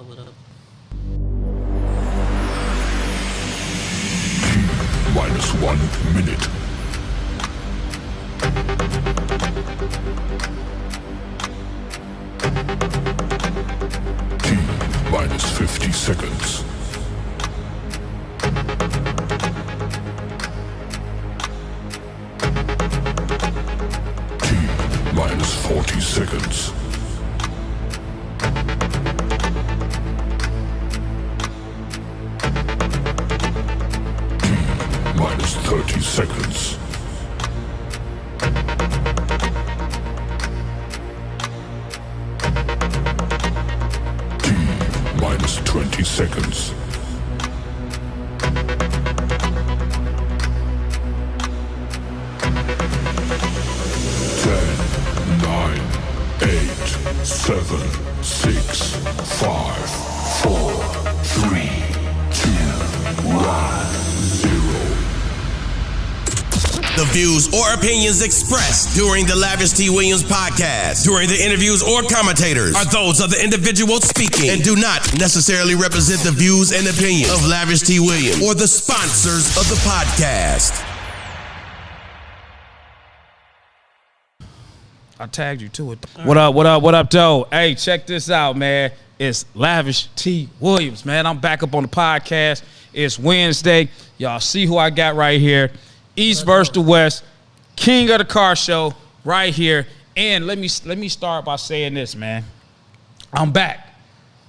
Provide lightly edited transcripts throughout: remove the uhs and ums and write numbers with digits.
What up? Minus 1 minute. T minus 50 seconds. T minus 40 seconds. Minus 30 seconds. T minus 20 seconds. Ten, nine, 8, 7, 6, 5, 4, 3, 2, 1. The views or opinions expressed during the Lavish T. Williams podcast, during the interviews or commentators, are those of the individual speaking and do not necessarily represent the views and opinions of Lavish T. Williams or the sponsors of the podcast. I tagged you to it. What up, though? Hey, check this out, man. It's Lavish T. Williams, man. I'm back up on the podcast. It's Wednesday. Y'all see who I got right here. East versus the West, king of the car show right here. And let me start by saying this, man. I'm back.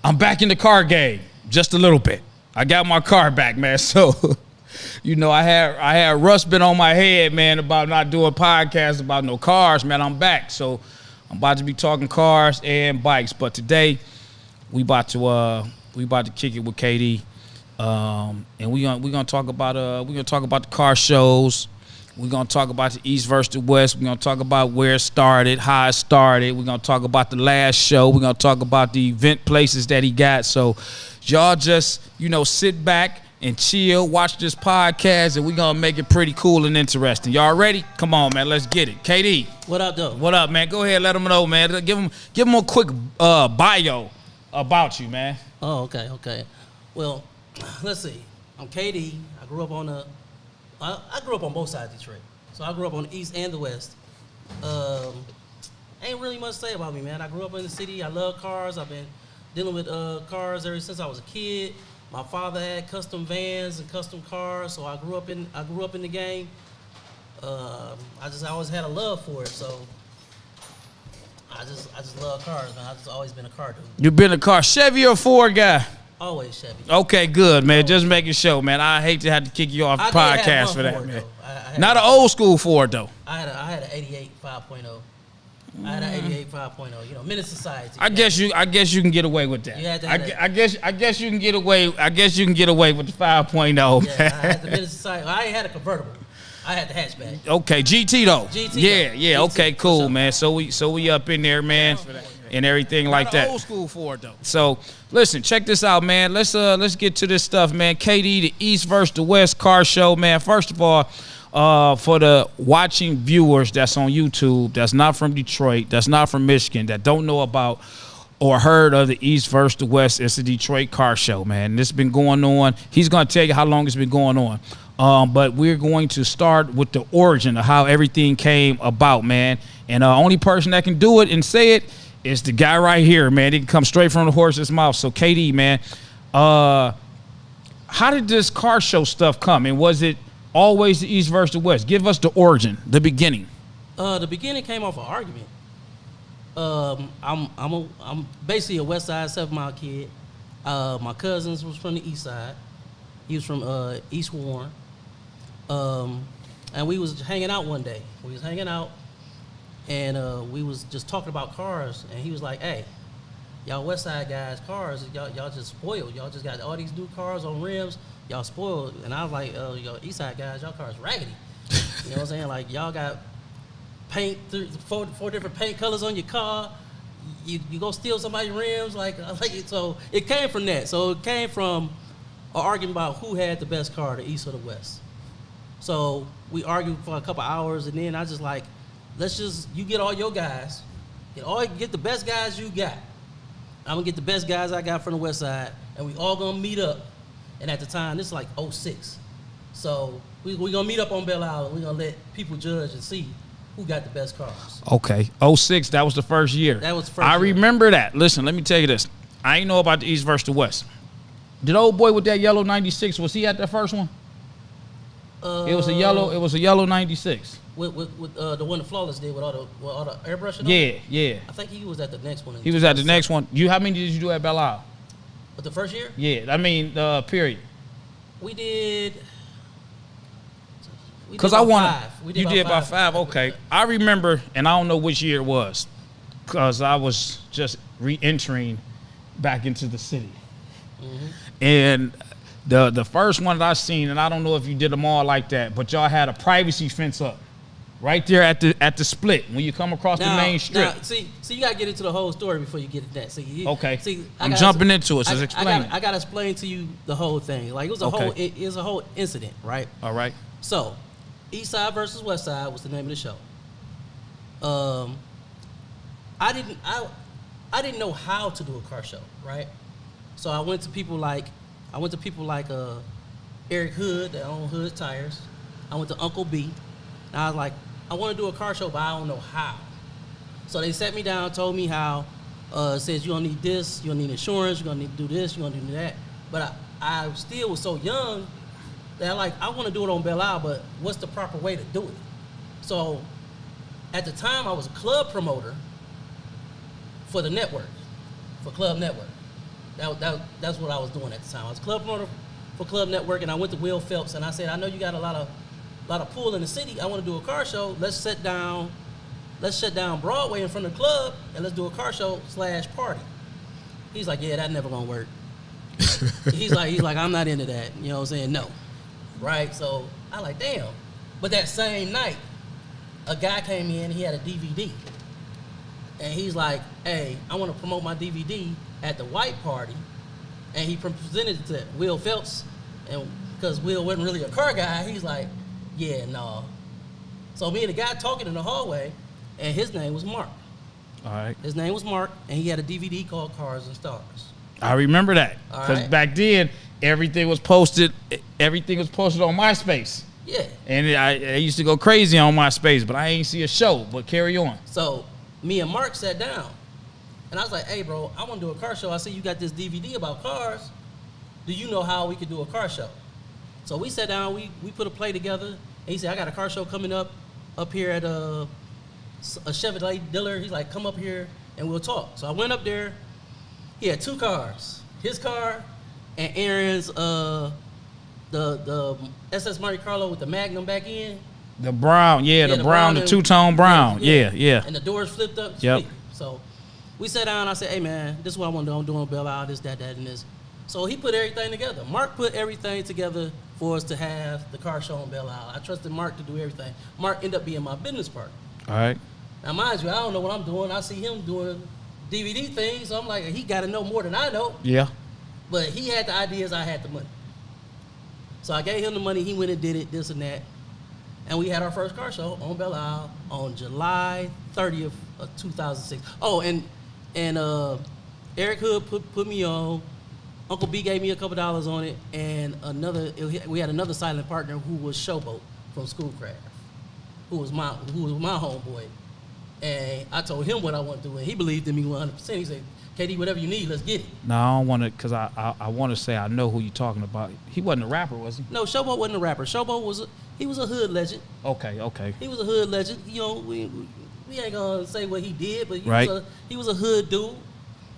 I'm back in the car game just a little bit. I got my car back, man. So, I had rust been on my head, man, about not doing podcasts about no cars, man. I'm back. So I'm about to be talking cars and bikes. But today we about to kick it with KD. And we're gonna talk about the car shows. We're gonna talk about the East versus the West. We're gonna talk about where it started, how it started. We're gonna talk about the last show. We're gonna talk about the event places that he got. So y'all just sit back and chill, watch this podcast, and we're gonna make it pretty cool and interesting. Y'all ready? Come on, man, let's get it. KD, What up, though? what up, man? Go ahead, let them know, man. Give them a quick bio about you, man. Oh, okay. Well, let's see. I'm KD. I grew up on both sides of Detroit. So I grew up on the East and the West. Ain't really much to say about me, man. I grew up in the city. I love cars. I've been dealing with cars ever since I was a kid. My father had custom vans and custom cars, so I grew up in the game. I always had a love for it, so I just love cars, man. I've just always been a car dude. You been a car Chevy or Ford guy? Always Chevy. Okay, good, man. Just making sure, man. I hate to have to kick you off the podcast for that, Ford, man. Not an old school Ford, though. I had an 88 5.0. I had an 88 5.0. Menace Society. I guess you can get away with that. You had to have that. I guess you can get away. I guess you can get away with the 5.0. Yeah, I had the Menace Society. I ain't had a convertible. I had the hatchback. Okay, GT though. GT. Yeah. GT, Okay, cool, man. So we up in there, man, and everything like that. Old school Ford though. So listen, check this out, man. Let's get to this stuff, man. KD, the East versus the West car show, man. First of all, for the watching viewers that's on YouTube, that's not from Detroit, that's not from Michigan, that don't know about or heard of the East versus the West, it's a Detroit car show, man. This has been going on. He's gonna tell you how long it's been going on. But we're going to start with the origin of how everything came about, man. And the only person that can do it and say it is the guy right here, man. He can come straight from the horse's mouth. So, KD, man, how did this car show stuff come? And was it always the East versus the West? Give us the origin, the beginning. The beginning came off an argument. I'm basically a West Side 7 Mile kid. My cousins was from the East Side. He was from East Warren. And we was hanging out one day. We was hanging out, and we was just talking about cars. And he was like, "Hey, y'all West Side guys, cars, y'all just spoiled. Y'all just got all these new cars on rims. Y'all spoiled." And I was like, "Y'all East Side guys, y'all cars raggedy." You know what I'm saying? Like, y'all got paint, four different paint colors on your car. You go steal somebody's rims, like it. So it came from that. So it came from an argument about who had the best car, the East or the West. So we argued for a couple hours, and then I just like, you get all your guys, get the best guys you got. I'm gonna get the best guys I got from the West Side, and we all gonna meet up. And at the time, this is like 06. So we gonna meet up on Belle Isle, and we gonna let people judge and see who got the best cars. Okay, 06, that was the first year. That was the first I year. remember that. Listen, let me tell you this. I ain't know about the East versus the West. Did old boy with that yellow 96, was he at the first one? It was a yellow 96. With the one the Flawless did with all the airbrushing on Yeah, it? yeah. I think he was at the next one. He was at the next one. How many did you do at Belle Isle? But the first year? Yeah, I mean, period. We did. Because I want five. You did about 5. Okay. I remember, and I don't know which year it was, because I was just re-entering back into the city. Mm-hmm. And the first one that I seen, and I don't know if you did them all like that, but y'all had a privacy fence up right there at the split when you come across the main strip. Now, see, you gotta get into the whole story before you get to that. Okay. See, I'm jumping into it, so explain it. I gotta explain to you the whole thing. Like it was a whole incident, right? All right. So, East Side versus West Side was the name of the show. I didn't know how to do a car show, right? So I went to people like Eric Hood that owned Hood Tires. I went to Uncle B. And I was like, I want to do a car show, but I don't know how. So they sat me down, told me how. Says you're gonna need this, you're gonna need insurance, you're gonna need to do this, you're gonna do that. But I still was so young that I want to do it on Belle Isle, but what's the proper way to do it? So at the time I was a club promoter for the network, for Club Network. That's what I was doing at the time. I was a club promoter for Club Network, and I went to Will Phelps and I said, I know you got a lot of pool in the city. I want to do a car show. Let's shut down Broadway in front of the club and let's do a car show / party. He's like, yeah, that never gonna work. he's like, I'm not into that. You know what I'm saying? No. Right? So I like, damn. But that same night, a guy came in, he had a DVD. And he's like, hey, I want to promote my DVD at the white party. And he presented it to Will Phelps. And because Will wasn't really a car guy, he's like, yeah, no. So me and the guy talking in the hallway, and his name was Mark. All right. His name was Mark, and he had a DVD called Cars and Stars. I remember that. Because back then, everything was posted on MySpace. Yeah. And I used to go crazy on MySpace, but I ain't see a show. But carry on. So me and Mark sat down, and I was like, hey, bro, I want to do a car show. I see you got this DVD about cars. Do you know how we could do a car show? So we sat down, we put a play together, and he said, I got a car show coming up here at a Chevrolet dealer. He's like, come up here, and we'll talk. So I went up there. He had 2 cars, his car and Aaron's, the SS Monte Carlo with the Magnum back in. The brown, the brown, the two-tone brown. Yeah. And the doors flipped up. Yep. So we sat down, I said, hey, man, this is what I want to do. I'm doing Belle Isle, this, that, and this. So he put everything together. Mark put everything together for us to have the car show on Belle Isle. I trusted Mark to do everything. Mark ended up being my business partner. All right. Now, mind you, I don't know what I'm doing. I see him doing DVD things, so I'm like, he got to know more than I know. Yeah. But he had the ideas, I had the money. So I gave him the money, he went and did it, this and that. And we had our first car show on Belle Isle on July 30th of 2006. Oh, and Eric Hood put me on. Uncle B gave me a couple dollars on it, and we had another silent partner who was Showboat from Schoolcraft, who was my homeboy. And I told him what I wanted to do, and he believed in me 100%. He said, KD, whatever you need, let's get it. No, I don't want to, because I want to say I know who you're talking about. He wasn't a rapper, was he? No, Showboat wasn't a rapper. Showboat was a hood legend. Okay. He was a hood legend. You know, we ain't gonna say what he did, but he was a hood dude.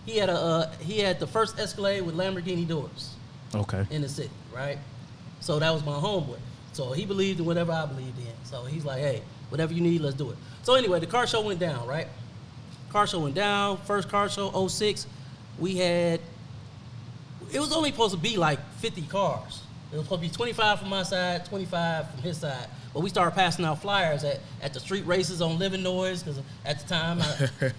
He had the first Escalade with Lamborghini doors. Okay. In the city, right? So that was my homeboy. So he believed in whatever I believed in. So he's like, hey, whatever you need, let's do it. So anyway, the car show went down, right? Car show went down. First car show, 06. It was only supposed to be like 50 cars. It was supposed to be 25 from my side, 25 from his side. But we started passing out flyers at the street races on Living Noise, because at the time,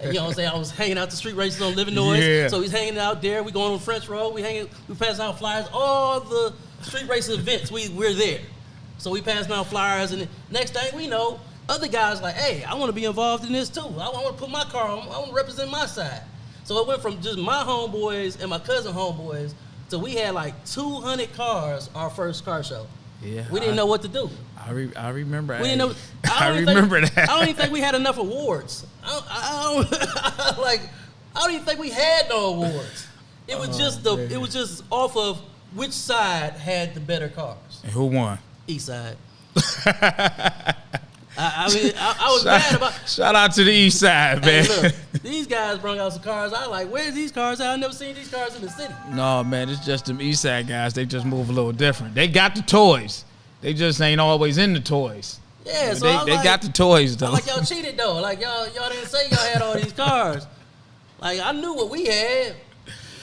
you know what I'm saying, I was hanging out the street races on Living Noise. Yeah. So he's hanging out there. We going on French Road. We passing out flyers. All the street racing events, we're there. So we passing out flyers, and the next thing we know, other guys like, hey, I want to be involved in this too. I want to put my car on. I want to represent my side. So it went from just my homeboys and my cousin homeboys to we had like 200 cars our first car show. Yeah. We didn't know what to do. I remember. We didn't know. I remember that. I don't even think we had enough awards. I don't even think we had no awards. It was it was just off of which side had the better cars. And who won? East side. I was mad about. Shout out to the East Side, man. Hey, look, these guys brought out some cars. I like, where's these cars? I've never seen these cars in the city. No, man, it's just them East Side guys. They just move a little different. They got the toys. They just ain't always in the toys. Yeah, so they got the toys though. I'm like, y'all cheated though. Like y'all didn't say y'all had all these cars. Like I knew what we had.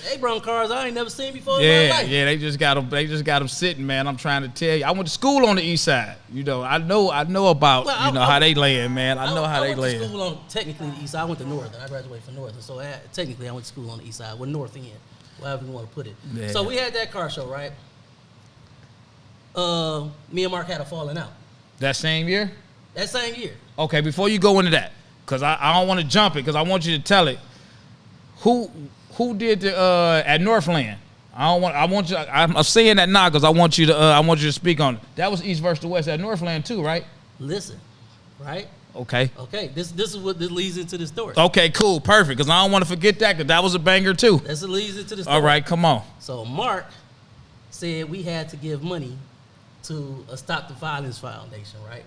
They brought cars I ain't never seen before in my life. Yeah, they just got them. They just got them sitting, man. I'm trying to tell you. I went to school on the East Side. You know, I know about how they laying, man. I know how they laying. I went to school on technically the East Side. I went to Northern. I graduated from Northern, so technically I went to school on the East Side. We're North End, whatever you want to put it. Yeah. So we had that car show, right? Me and Mark had a falling out. That same year? That same year. Okay, before you go into that, because I don't want to jump it, because I want you to tell it. Who did the at Northland? I'm saying that now because I want you to speak on it. That was East versus the West at Northland too, right? Listen, right? Okay. Okay. This is what this leads into the story. Okay, cool, perfect. Because I don't want to forget that because that was a banger too. This leads into the story. All right, come on. So Mark said we had to give money to a Stop the Violence Foundation, right?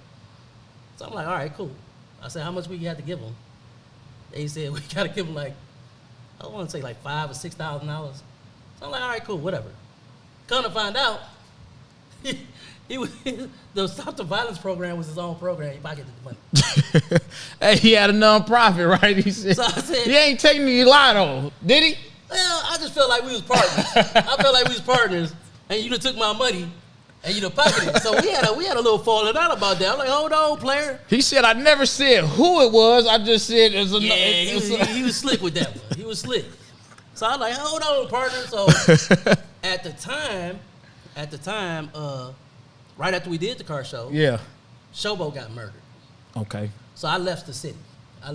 So I'm like, all right, cool. I said, how much we had to give them? They said we got to give them like, I want to say like $5,000 or $6,000. So I'm like, all right, cool, whatever. Come to find out, the Stop the Violence program was his own program. He pocketed the money. Hey, he had a nonprofit, right? He said, so I said, he ain't taking the lotto, did he? Well, I just felt like we was partners. I felt like we was partners, and you done took my money, and you done pocketed it. So we had a little falling out about that. I'm like, hold on, player. He said, I never said who it was. I just said it was a... Yeah, he was slick with that one. He was slick. So I was like, hold on, partner. So at the time, right after we did the car show, Yeah. Showboat got murdered. Okay. So I left the city. I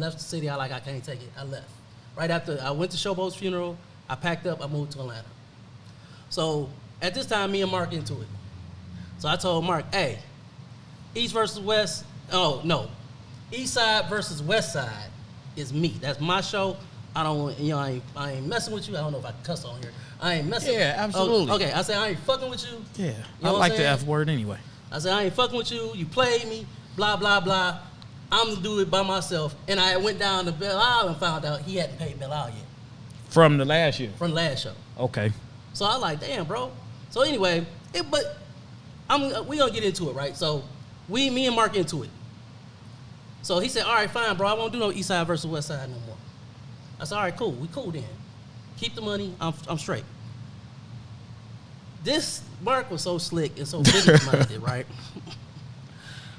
can't take it. I left. Right after I went to Showboat's funeral, I packed up, I moved to Atlanta. So at this time, me and Mark into it. So I told Mark, hey, East versus West, oh no, East Side versus West Side is me. That's my show. I ain't messing with you. I don't know if I can cuss on here. I ain't messing. Yeah, absolutely. Okay, I said I ain't fucking with you. Yeah, You know I what like I'm the saying? F word anyway. I said I ain't fucking with you. You played me. Blah blah blah. I'm gonna do it by myself. And I went down to Belle Isle and found out he hadn't paid Belle Isle yet From the last year. from the last show. Okay. So I was like, damn, bro. So anyway, we gonna get into it, right? So me and Mark into it. So he said, all right, fine, bro. I won't do no East Side versus West Side no more. I said, all right, cool. We cool then. Keep the money. I'm straight. This Mark was so slick and so business-minded, right?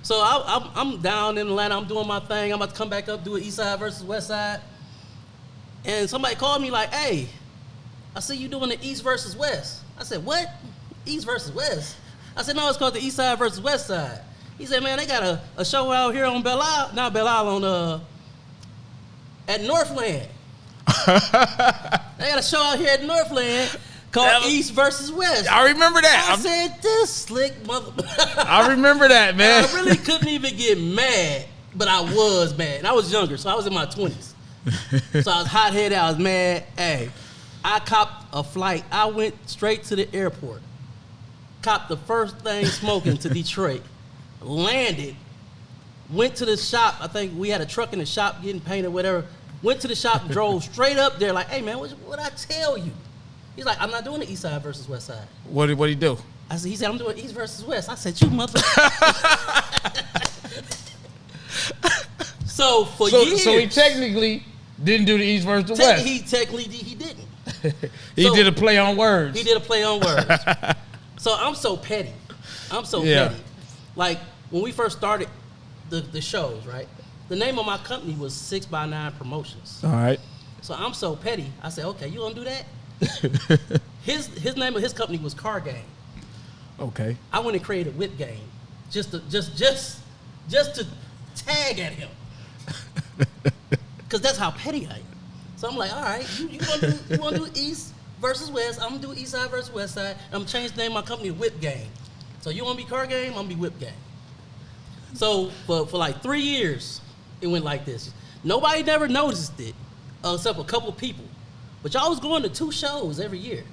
So I'm down in Atlanta. I'm doing my thing. I'm about to come back up, do an East Side versus West Side. And somebody called me like, hey, I see you doing the East versus West. I said, what? East versus West? I said, no, it's called the East Side versus West Side. He said, man, they got a show out here on Belle Isle. Not Belle Isle, at Northland. They got a show out here at Northland called East versus West. I remember that. I said, this slick mother... I remember that, man. I really couldn't even get mad, but I was mad. And I was younger, so I was in my 20s. So I was hot-headed. I was mad. Hey, I copped a flight. I went straight to the airport. Copped the first thing smoking to Detroit. Landed. Went to the shop. I think we had a truck in the shop getting painted, whatever. Went to the shop, drove straight up there like, hey, man, what I tell you? He's like, I'm not doing the East Side versus West Side. What did he do? He said, I'm doing East versus West. I said, you mother. So years. So he technically didn't do the East versus the West. He didn't. He did a play on words. He did a play on words. So I'm so petty. Petty. Like, when we first started the shows, right? The name of my company was 6x9 Promotions. All right. So I'm so petty. I said, okay, you gonna do that? His name of his company was Car Game. Okay. I went and created Whip Game, just to tag at him, because that's how petty I am. So I'm like, all right, you want to do East versus West? I'm gonna do East Side versus West Side. I'm gonna change the name of my company to Whip Game. So you want to be Car Game? I'm gonna be Whip Game. So for like 3 years, it went like this. Nobody never noticed it, except a couple of people. But y'all was going to 2 shows every year.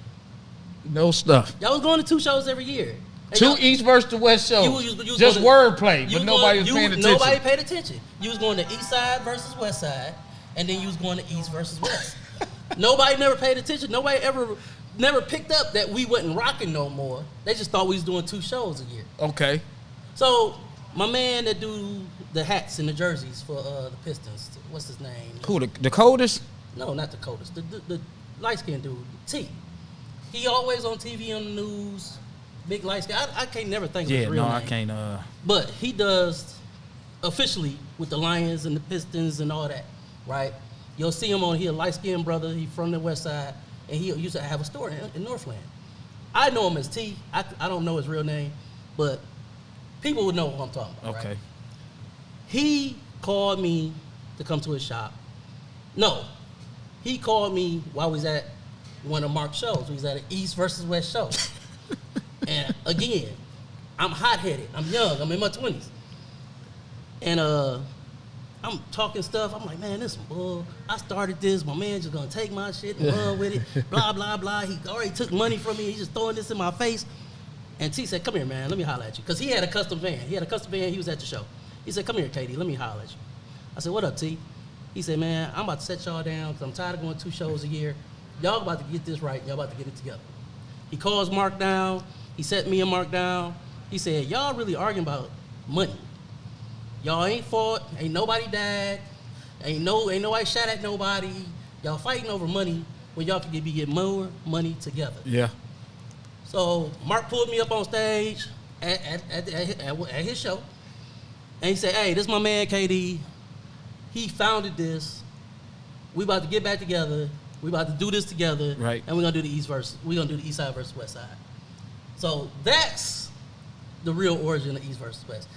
No stuff. Y'all was going to 2 shows every year. And 2 East versus the West shows. You was just wordplay, but was nobody was paying attention. Nobody paid attention. You was going to East Side versus West Side, and then you was going to East versus West. Nobody never paid attention. Nobody never picked up that we wasn't rocking no more. They just thought we was doing 2 shows a year. Okay. So my man that do the hats and the jerseys for the Pistons, what's his name? Who, the coldest? No, not the coldest. The light-skinned dude, T. He always on TV on the news, big light-skinned. I can't never think of his real name. I can't. But he does officially with the Lions and the Pistons and all that, right? You'll see him on here, light-skinned brother. He from the West Side, and he used to have a store in Northland. I know him as T. I don't know his real name, but people would know what I'm talking about. Okay. Right? He called me to come to his shop. No, he called me while we was at one of Mark's shows. We was at an East versus West show. And again, I'm hot-headed. I'm young. I'm in my 20s. And I'm talking stuff. I'm like, man, this some bull. I started this. My man just gonna take my shit and run with it. Blah, blah, blah. He already took money from me. He's just throwing this in my face. And T said, come here, man. Let me holler at you. Because he had a custom van. He was at the show. He said, come here, Katie. Let me holler at you. I said, what up, T? He said, man, I'm about to set y'all down because I'm tired of going 2 shows a year. Y'all about to get this right. Y'all about to get it together. He calls Mark down. He set me and Mark down. He said, y'all really arguing about money. Y'all ain't fought. Ain't nobody died. Ain't nobody shot at nobody. Y'all fighting over money when y'all could be getting more money together. Yeah. So Mark pulled me up on stage at his show. And he said, hey, this is my man, KD. He founded this. We about to get back together. We about to do this together. Right. And we're gonna do the East Side versus West Side. So that's the real origin of East versus West.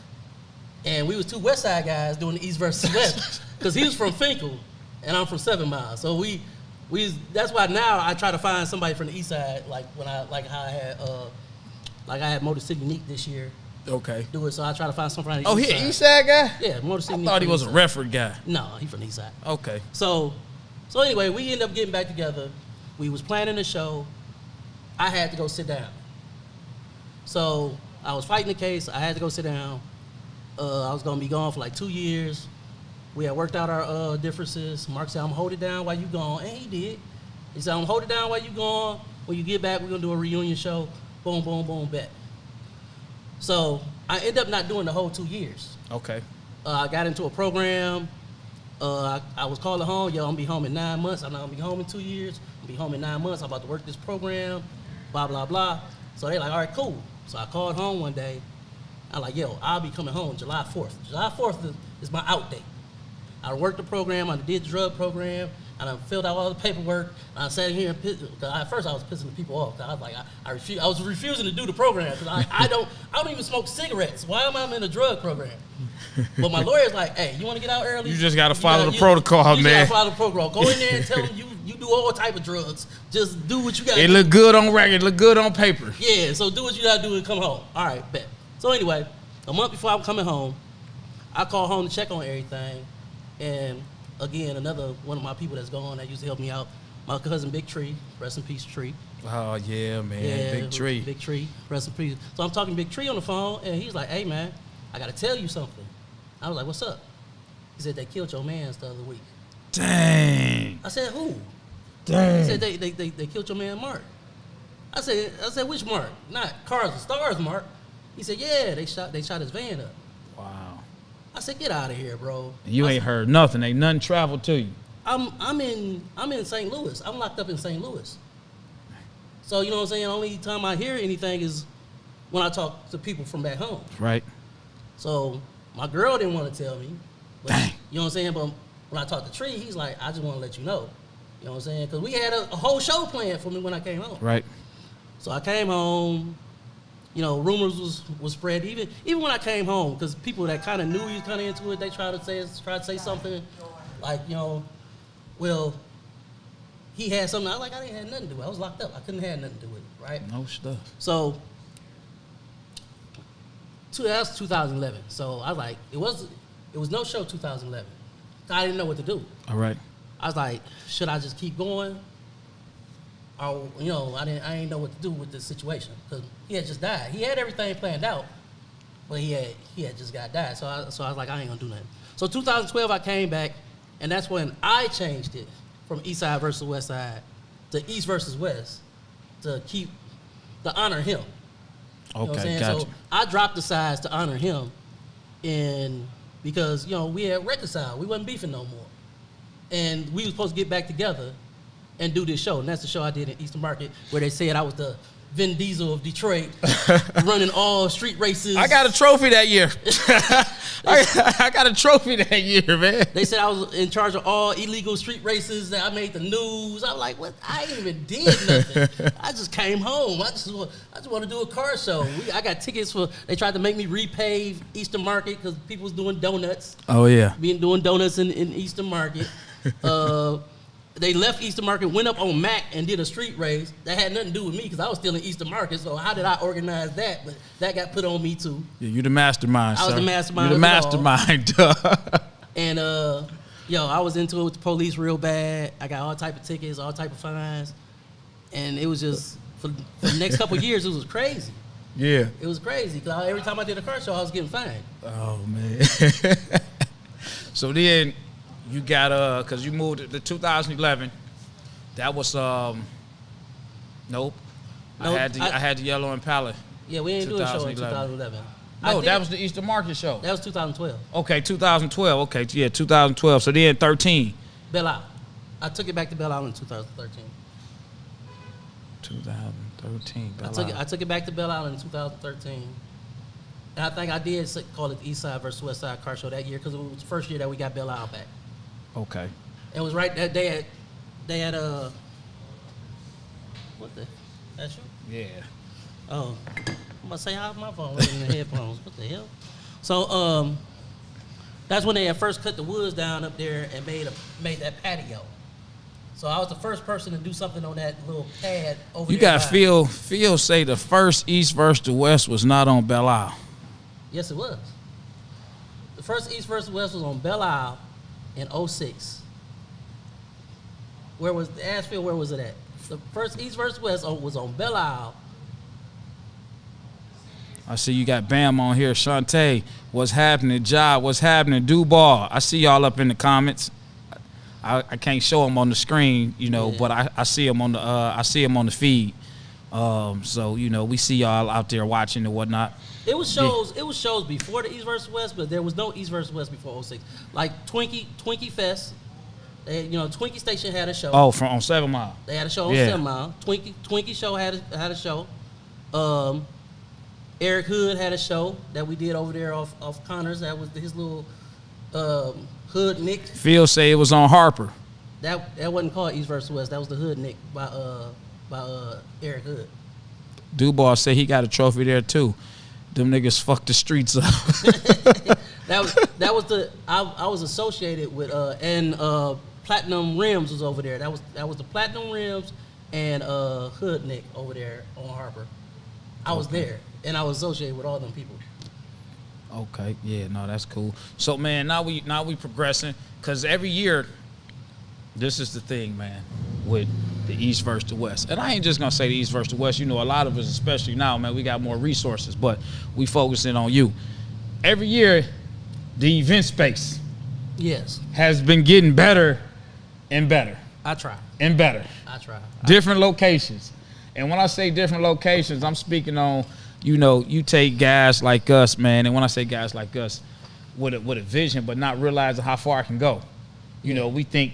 And we was 2 West Side guys doing the East versus West. Because he was from Finkel and I'm from 7 Mile. So that's why now I try to find somebody from the East Side, how I had Motor City Neat this year. Okay. Do it, so I try to find somebody from the East He Side. an East Side guy? Yeah, Motor City Neat. I thought he was a Redford guy. No, he from the East Side. Okay. So anyway, we ended up getting back together. We was planning a show. I had to go sit down. So I was fighting the case. I had to go sit down. I was gonna be gone for like 2 years. We had worked out our differences. Mark said, I'm gonna hold it down while you gone. And he did. He said, I'm gonna hold it down while you gone. When you get back, we're gonna do a reunion show. Boom, boom, boom, bet. So I ended up not doing the whole 2 years. Okay. I got into a program. I was calling home. Yo, I'm gonna be home in 9 months. I'm not gonna be home in 2 years. I'm gonna be home in 9 months. I'm about to work this program. Blah, blah, blah. So they like, all right, cool. So I called home one day. I'm like, yo, I'll be coming home July 4th. July 4th is my out date. I worked the program. I did the drug program. And I filled out all the paperwork. And I sat here and pissed. At first, I was pissing the people off. I was like, I was refusing to do the program because I don't even smoke cigarettes. Why am I in a drug program? But my lawyer's like, hey, you want to get out early? You just got to follow the protocol, man. You got to follow the protocol. Go in there and tell them you do all type of drugs. Just do what you got to do. It look good on record. It look good on paper. Yeah, so do what you got to do and come home. All right, bet. So anyway, a month before I'm coming home, I call home to check on everything. And again, another one of my people that's gone that used to help me out, my cousin Big Tree, rest in peace, Tree. Oh, yeah, man. Yeah, Big Tree. Big Tree, rest in peace. So I'm talking to Big Tree on the phone, and he's like, hey, man, I got to tell you something. I was like, what's up? He said, they killed your mans the other week. Dang. I said, who? Dang. He said, they killed your man, Mark. I said, which Mark? Not Cars and Stars Mark. He said, yeah, they shot his van up. Wow. I said, get out of here, bro. You ain't heard nothing. Ain't nothing traveled to you. I'm in St. Louis. I'm locked up in St. Louis. So you know what I'm saying? The only time I hear anything is when I talk to people from back home. Right. So my girl didn't want to tell me. But, Dang. you know what I'm saying? But when I talked to Tree, he's like, I just want to let you know. You know what I'm saying? Because we had a whole show planned for me when I came home. Right. So I came home. You know, rumors was spread even when I came home, because people that kind of knew you kind of into it, they tried to say something like, you know, well, he had something. I was like, I didn't have nothing to do with it. I was locked up. I couldn't have nothing to do with it, right? No stuff. So that was 2011. So I was like, it was no show 2011. I didn't know what to do. All right. I was like, should I just keep going? Or, you know, I didn't know what to do with this situation because he had just died. He had everything planned out, but he had just got died. So I was like, I ain't gonna do nothing. So 2012, I came back, and that's when I changed it from East Side versus West Side to East versus West to honor him. You know what I'm saying? Gotcha. So I dropped the sides to honor him, and because, you know, we had reconciled, we wasn't beefing no more, and we was supposed to get back together and do this show. And that's the show I did in Eastern Market where they said I was the Vin Diesel of Detroit, running all street races. I got a trophy that year. I got a trophy that year, man. They said I was in charge of all illegal street races, that I made the news. I'm like, what? I ain't even did nothing. I just came home. I just want to do a car show. I got tickets for, they tried to make me repave Eastern Market because people was doing donuts. Oh, yeah. Doing donuts in Eastern Market. They left Eastern Market, went up on Mac and did a street race. That had nothing to do with me because I was still in Eastern Market. So how did I organize that? But that got put on me too. Yeah, you the mastermind, I was sir. the mastermind. You the mastermind. And I was into it with the police real bad. I got all type of tickets, all type of fines, and it was just for the next couple of years, it was crazy. Yeah. It was crazy because every time I did a car show, I was getting fined. Oh man. So then you got because you moved to 2011. That was nope. I had the Yellow Impala. Yeah, we didn't do a show in 2011. No, that was the Eastern Market show. That was 2012. Okay, 2012. Okay, yeah, 2012. So then 13. Belle Isle. I took it back to Belle Isle in 2013. 2013. I took it back to Belle Isle in 2013. And I think I did call it the East Side versus West Side Car Show that year because it was the first year that we got Belle Isle back. Okay. It was right that they had what the? That's you? Yeah. Oh, I'm gonna say how my phone was in the headphones. What the hell? So that's when they had first cut the woods down up there and made that patio. So I was the first person to do something on that little pad over there. You got Phil say the first East versus the West was not on Belle Isle. Yes, it was. The first East versus West was on Belle Isle in 06. Where was Asheville? Where was it at? The first East versus West was on Belle Isle. I see you got Bam on here. Shantae, what's happening? Job, what's happening? Duval, I see y'all up in the comments. I can't show them on the screen, you know, Yeah. but I see them on the feed. So you know, we see y'all out there watching and whatnot. It was shows. It was shows before the East versus West, but there was no East versus West before 06. Like Twinkie Fest, Twinkie Station had a show. Oh, on 7 Mile. They had a show on 7 Mile. Twinkie Show had a show. Eric Hood had a show that we did over there off Connors. That was his little Hood Nick. Phil say it was on Harper. That wasn't called East versus West. That was the Hood Nick by Eric Hood. Dubois said he got a trophy there too. Them niggas fucked the streets up. that was the I was associated with and Platinum Rims was over there. That was the Platinum Rims and Hood Nick over there on Harper. I was there and I was associated with all them people. Okay, yeah, no, that's cool. So man, now we progressing because every year, this is the thing, man, with the East versus the West. And I ain't just gonna say the East versus the West. You know, a lot of us, especially now, man, we got more resources, but we focusing on you. Every year, the event space has been getting better and better. I try. And better. I try. Different locations. And when I say different locations, I'm speaking on, you know, you take guys like us, man, and when I say guys like us, with a vision, but not realizing how far I can go. You know, we think,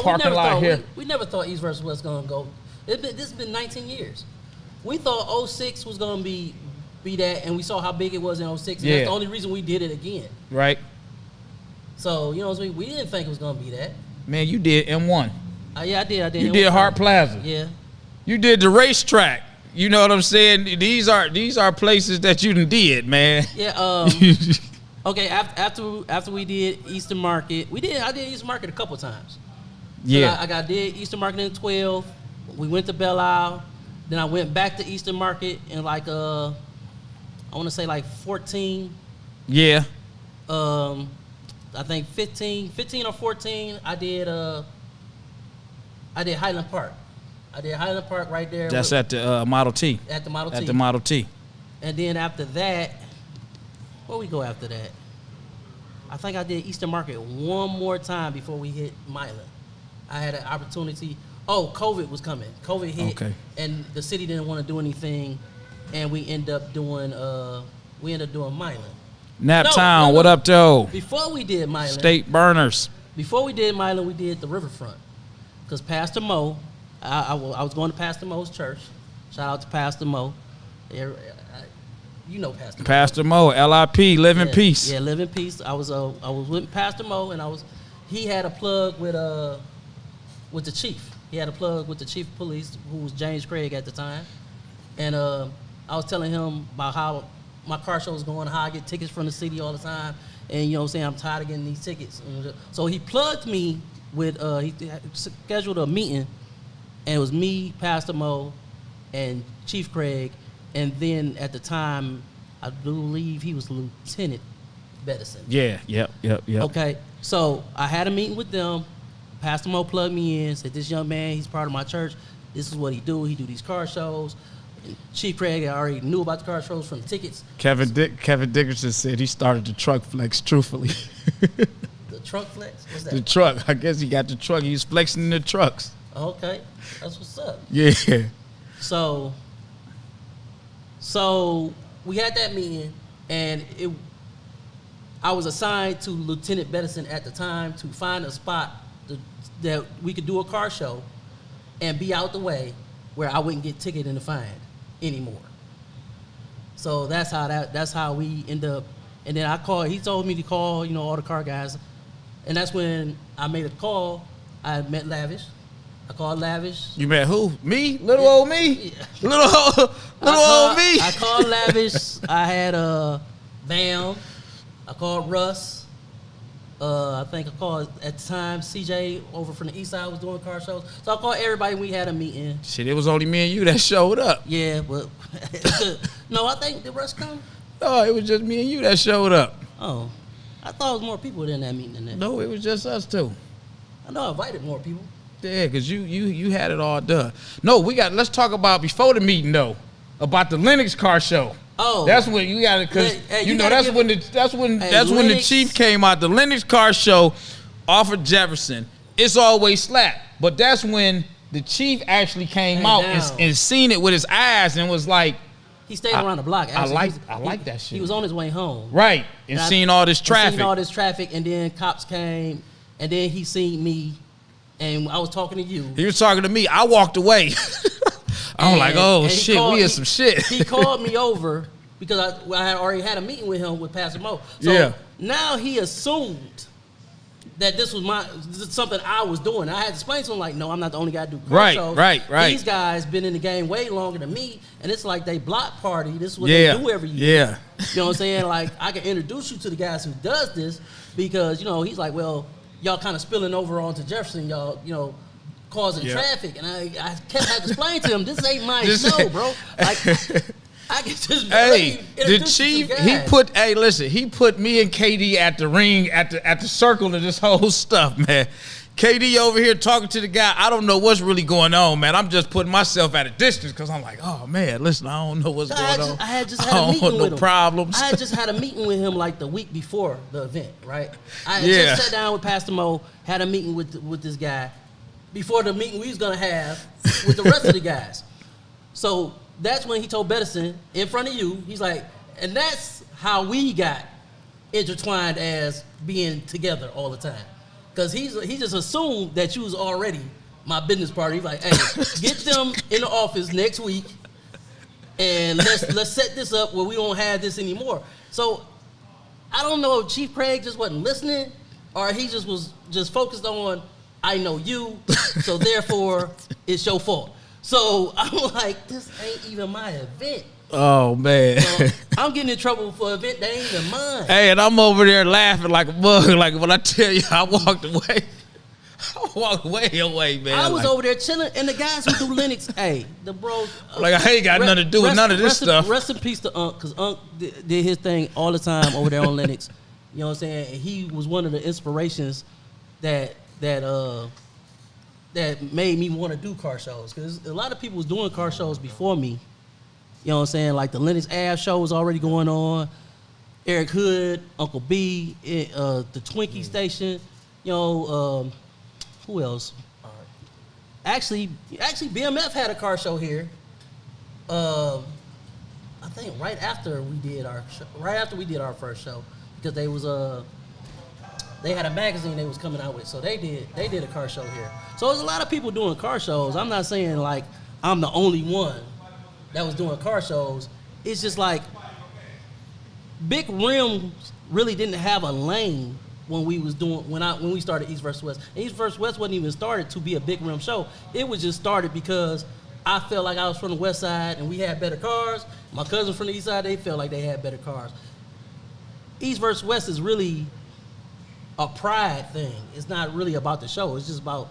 parking lot here. We never thought East versus West going to go. This has been 19 years. We thought 06 was going to be that, and we saw how big it was in 06, and that's the only reason we did it again. Right. So, you know, we didn't think it was going to be that. Man, you did M1. Yeah, I did. You did Hart Plaza. Yeah. You did the racetrack. You know what I'm saying? These are places that you done did, man. Yeah. Okay. After we did Eastern Market, I did Eastern Market a couple times. Yeah. I did Eastern Market in 12. We went to Belle Isle. Then I went back to Eastern Market in like I want to say like 14. Yeah. I think 15 or 14. I did Highland Park. I did Highland Park right there. That's at the Model T. At the Model T. At the Model T. And then after that, where we go after that? I think I did Eastern Market one more time before we hit Milan. I had an opportunity. Oh, COVID was coming. COVID hit, and the city didn't want to do anything, and we ended up doing Milan. Naptown, what up, though? Before we did Milan, State Burners. Before we did Milan, we did the Riverfront, because Pastor Mo, I was going to Pastor Mo's church. Shout out to Pastor Mo. You know Pastor Mo. Pastor Mo, LIP, Live in Peace. Yeah, Live in Peace. I was with Pastor Mo, and he had a plug with the chief. He had a plug with the chief of police, who was James Craig at the time. And I was telling him about how my car show was going, how I get tickets from the city all the time. And, you know what I'm saying, I'm tired of getting these tickets. So he plugged me with, he scheduled a meeting, and it was me, Pastor Mo, and Chief Craig. And then at the time, I believe he was Lieutenant Bedison. Yeah, yep. Okay, so I had a meeting with them. Pastor Mo plugged me in, said, this young man, he's part of my church. This is what he do. He do these car shows. And Chief Craig, I already knew about the car shows from the tickets. Kevin Dickerson said he started the truck flex, truthfully. The truck flex? What's that? The truck. I guess he got the truck. He was flexing the trucks. Okay, that's what's up. Yeah. So we had that meeting, and I was assigned to Lieutenant Bedison at the time to find a spot that we could do a car show and be out the way where I wouldn't get ticketed and fined anymore. So that's how we end up. And then he told me to call, all the car guys. And that's when I made a call. I met Lavish. I called Lavish. You met who? Me? Little old me? Yeah. Little old me. I called Lavish. I had Bam. I called Russ. I think I called at the time CJ over from the east side was doing car shows. So I called everybody. We had a meeting. Shit, it was only me and you that showed up. Yeah, but no, I think did Russ come? No, it was just me and you that showed up. Oh, I thought it was more people in that meeting than that. No, it was just us two. I know I invited more people. Yeah, because you had it all done. No, let's talk about before the meeting though, about the Lennox car show. Oh, that's when you got it, because that's when the chief came out. The Lennox car show off of Jefferson. It's always slap, but that's when the chief actually came out and seen it with his eyes and was like, he stayed around the block. Actually. I like that shit. He was on his way home, right, and seen all this traffic. And then cops came, and then he seen me, and I was talking to you. He was talking to me. I walked away. I'm like, oh shit, we in some shit. He called me over because I had already had a meeting with him with Pastor Mo. So now he assumed that this was something I was doing. I had to explain to him like, no, I'm not the only guy to do car shows. Right. These guys been in the game way longer than me, and it's like they block party. This is what they do every year. You know what I'm saying? Like, I can introduce you to the guys who does this because, he's like, well, y'all kind of spilling over onto Jefferson, y'all, causing traffic, and I kept having to explain to him, this ain't my show, bro. Like, I can just the chief, he put me and KD at the ring, at the circle of this whole stuff, man. KD over here talking to the guy. I don't know what's really going on, man. I'm just putting myself at a distance because I'm like, oh man, listen, I don't know what's going on. I had just had a meeting with him. Problems. I had just had a meeting with him like the week before the event, right? I had just sat down with Pastor Mo, had a meeting with this guy before the meeting we was gonna have with the rest of the guys. So that's when he told Bedison in front of you, he's like, and that's how we got intertwined as being together all the time. Because he just assumed that you was already my business partner. He's like, hey, get them in the office next week and let's set this up where we don't have this anymore. So I don't know if Chief Craig just wasn't listening or he just was focused on, I know you, so therefore it's your fault. So I'm like, this ain't even my event. Oh, man. So I'm getting in trouble for an event that ain't even mine. Hey, and I'm over there laughing like a mug. Like when I tell you I walked away. I walked way away, man. I was over there chilling, and the guys who do Linux, hey, the bros. Like, I ain't got nothing to do with none of this stuff. Rest in peace to Unc, because Unc did his thing all the time over there on Linux. You know what I'm saying? And he was one of the inspirations that made me want to do car shows. Because a lot of people was doing car shows before me. You know what I'm saying? Like the Linux Ave show was already going on. Eric Hood, Uncle B, the Twinkie Station. You know, who else? Actually, BMF had a car show here. I think right after we did our first show, because they had a magazine they was coming out with, so they did a car show here. So there's a lot of people doing car shows. I'm not saying like I'm the only one that was doing car shows. It's just like Big Rims really didn't have a lane when we started East vs. West. And East vs. West wasn't even started to be a Big Rim show. It was just started because I felt like I was from the West Side and we had better cars. My cousins from the East Side, they felt like they had better cars. East vs. West is really a pride thing. It's not really about the show. It's just about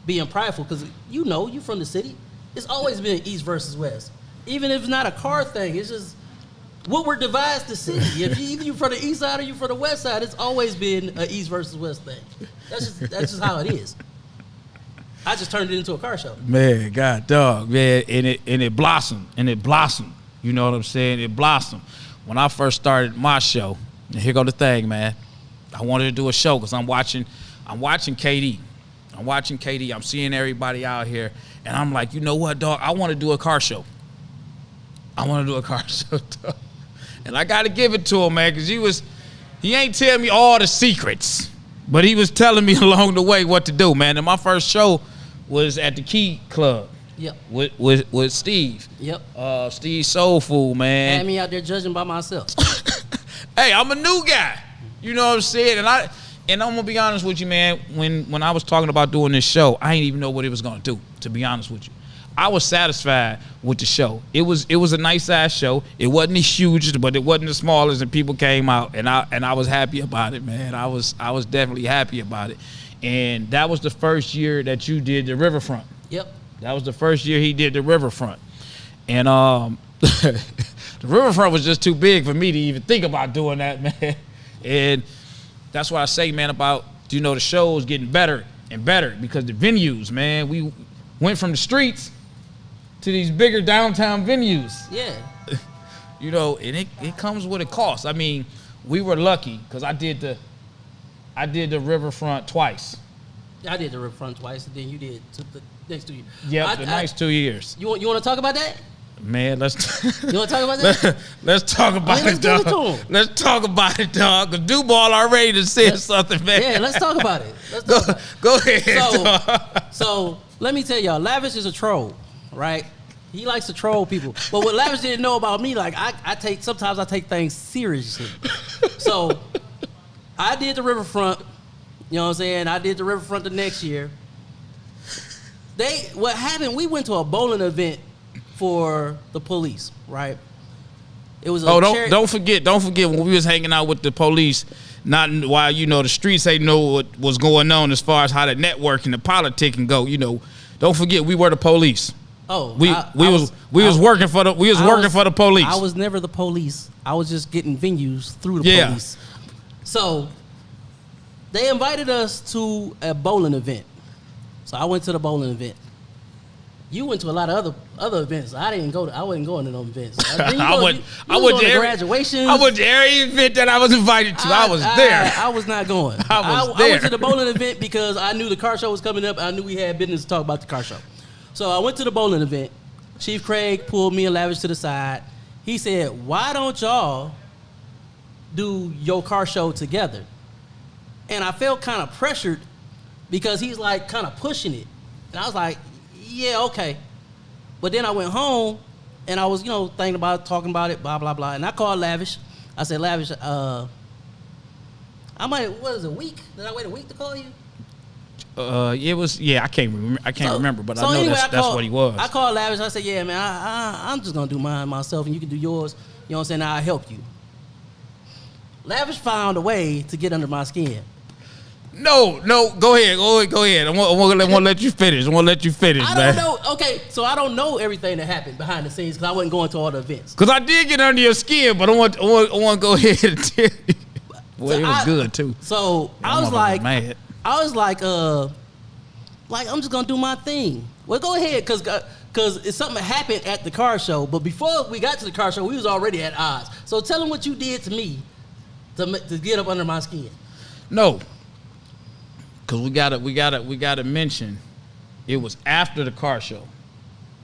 being prideful, because you from the city. It's always been East versus West. Even if it's not a car thing, it's just Woodward divides the city. If either you from the East Side or you from the West Side, it's always been an East versus West thing. That's just how it is. I just turned it into a car show. Man, God dog, man, and it blossomed. You know what I'm saying? It blossomed. When I first started my show, and here go the thing, man. I wanted to do a show because I'm watching KD. I'm seeing everybody out here, and I'm like, you know what, dog? I want to do a car show. Dog. And I got to give it to him, man, because he ain't telling me all the secrets, but he was telling me along the way what to do, man. And my first show was at the Key Club. Yep. With Steve. Yep. Steve Soul Food, man. Had me out there judging by myself. Hey, I'm a new guy. You know what I'm saying? And I'm gonna be honest with you, man. When I was talking about doing this show, I didn't even know what it was gonna do, to be honest with you. I was satisfied with the show. It was a nice ass show. It wasn't the hugest, but it wasn't the smallest, and people came out, and I was happy about it, man. I was definitely happy about it. And that was the first year that you did the Riverfront. Yep. That was the first year he did the Riverfront. And the Riverfront was just too big for me to even think about doing that, man. And that's why I say, man, about, the shows getting better and better, because the venues, man, we went from the streets to these bigger downtown venues. Yeah. And it comes with a cost. I mean, we were lucky because I did the Riverfront twice. I did the Riverfront twice, and then you did the next 2 years. Yeah, the next 2 years. You want to talk about that? Man, let's. You want to talk about that? Let's talk about it, dog. Let's talk about it, dog. Because Duval already just said something, man. Yeah, let's talk about it. Go ahead. So let me tell y'all, Lavish is a troll, right? He likes to troll people. But what Lavish didn't know about me, like sometimes I take things seriously. So I did the Riverfront. You know what I'm saying? I did the Riverfront the next year. What happened? We went to a bowling event for the police, right? It was don't forget when we was hanging out with the police, not while the streets ain't know what was going on as far as how the network and the politicking go. Don't forget we were the police. Oh, we was working for the police. I was never the police. I was just getting venues through the police. So they invited us to a bowling event. So I went to the bowling event. You went to a lot of other events. I didn't go. I wasn't going to those events. I went to graduations. I went to every event that I was invited to. I was there. I was not going. I went to the bowling event because I knew the car show was coming up. I knew we had business to talk about the car show. So I went to the bowling event. Chief Craig pulled me and Lavish to the side. He said, "Why don't y'all do your car show together?" And I felt kind of pressured because he's like kind of pushing it, and I was like, yeah, okay. But then I went home, and I was, thinking about it, talking about it, blah, blah, blah. And I called Lavish. I said, Lavish, a week? Did I wait a week to call you? It was, I can't remember, but I know anyway, that's what he was. I called Lavish. I said, yeah, man, I'm just going to do mine myself, and you can do yours. You know what I'm saying? I'll help you. Lavish found a way to get under my skin. No, go ahead. I want to let you finish. I man. don't know. Okay, so I don't know everything that happened behind the scenes because I wasn't going to all the events. Because I did get under your skin, but I want to go ahead and tell you. Well, so it was good too. So I was like, I'm just gonna do my thing. Well, go ahead, because it's something that happened at the car show. But before we got to the car show, we was already at odds. So tell them what you did to me to get up under my skin. No, because we gotta mention it was after the car show.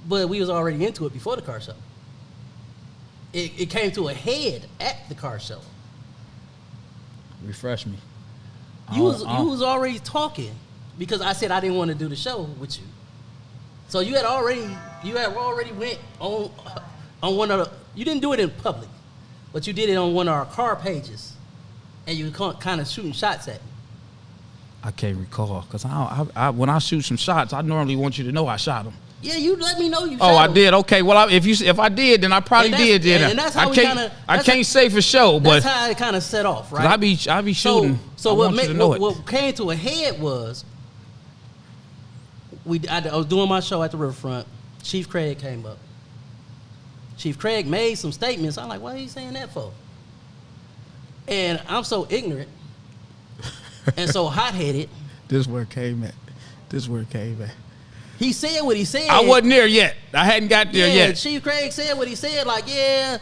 But we was already into it before the car show. It came to a head at the car show. Refresh me. You was already talking because I said I didn't want to do the show with you. So you had already went on one of the. You didn't do it in public, but you did it on one of our car pages, and you were kind of shooting shots at me. I can't recall because I when I shoot some shots, I normally want you to know I shot them. Yeah, you let me know you. Oh, shot I did. Okay, well, if I did, then I probably did. Then and that's how I can't say for sure, but that's how it kind of set off, right? I be shooting. So what came to a head was I was doing my show at the Riverfront. Chief Craig came up. Chief Craig made some statements. I'm like, what are you saying that for? And I'm so ignorant and so hot-headed. This is where it came at. He said what he said. I wasn't there yet. I hadn't got there yet. Chief Craig said what he said, like, yeah,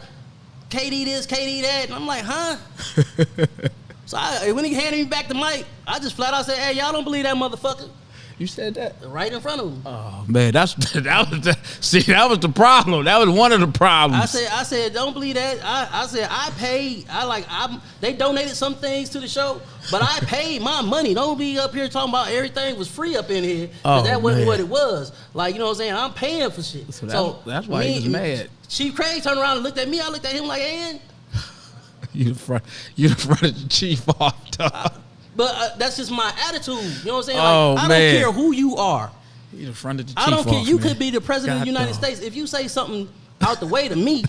KD this, KD that. And I'm like, huh? So when he handed me back the mic, I just flat out said, hey, y'all don't believe that motherfucker. You said that? Right in front of him. Oh, man, that was the problem. That was one of the problems. I said, don't believe that. I said, I paid. They donated some things to the show, but I paid my money. Don't be up here talking about everything was free up in here. Because that wasn't what it was. Like, you know what I'm saying? I'm paying for shit. So that's why he was mad. Chief Craig turned around and looked at me. I looked at him like, and you the front of the chief off, dog. But that's just my attitude. You know what I'm saying? Oh, I don't care who you are. You the front of the chief. I don't care. Off, You man. could be the president of the United States. If you say something out the way to me,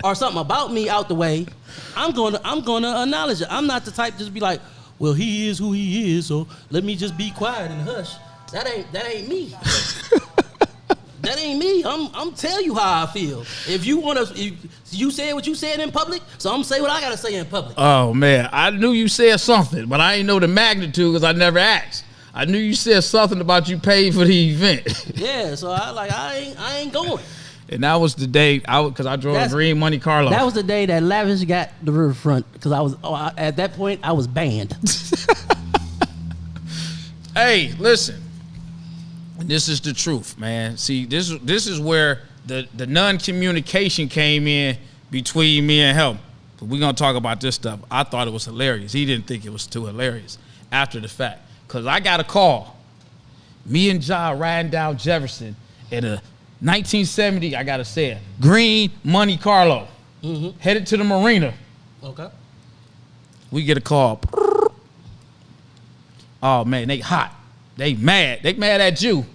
or something about me out the way, I'm gonna acknowledge it. I'm not the type to just be like, well, he is who he is, so let me just be quiet and hush. That ain't me. That ain't me. I'm tell you how I feel. If you said what you said in public, so I'm say what I gotta say in public. Oh man, I knew you said something, but I ain't know the magnitude because I never asked. I knew you said something about you paid for the event. Yeah, so I ain't going. And that was the day because I drove a green Monte Carlo. That was the day that Lavish got the Riverfront because at that point I was banned. Hey, listen. This is the truth, man. See, this is where the non-communication came in between me and him. But we're going to talk about this stuff. I thought it was hilarious. He didn't think it was too hilarious after the fact. Because I got a call. Me and Ja riding down Jefferson in a 1970, I got to say it, green Monte Carlo. Mm-hmm. Headed to the marina. Okay. We get a call. Oh, man, they hot. They mad. They mad at you.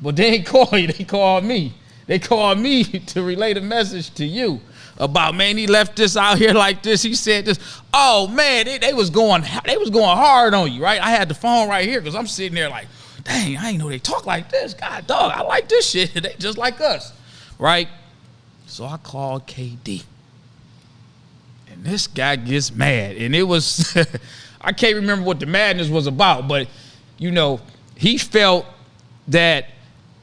But they ain't call you. They called me. They called me to relay the message to you about, man, he left this out here like this. He said this. Oh, man, they was going hard on you, right? I had the phone right here because I'm sitting there like, dang, I ain't know they talk like this. God, dog, I like this shit. They just like us, right? So I called KD. And this guy gets mad. And it was, I can't remember what the madness was about, but, you know, he felt that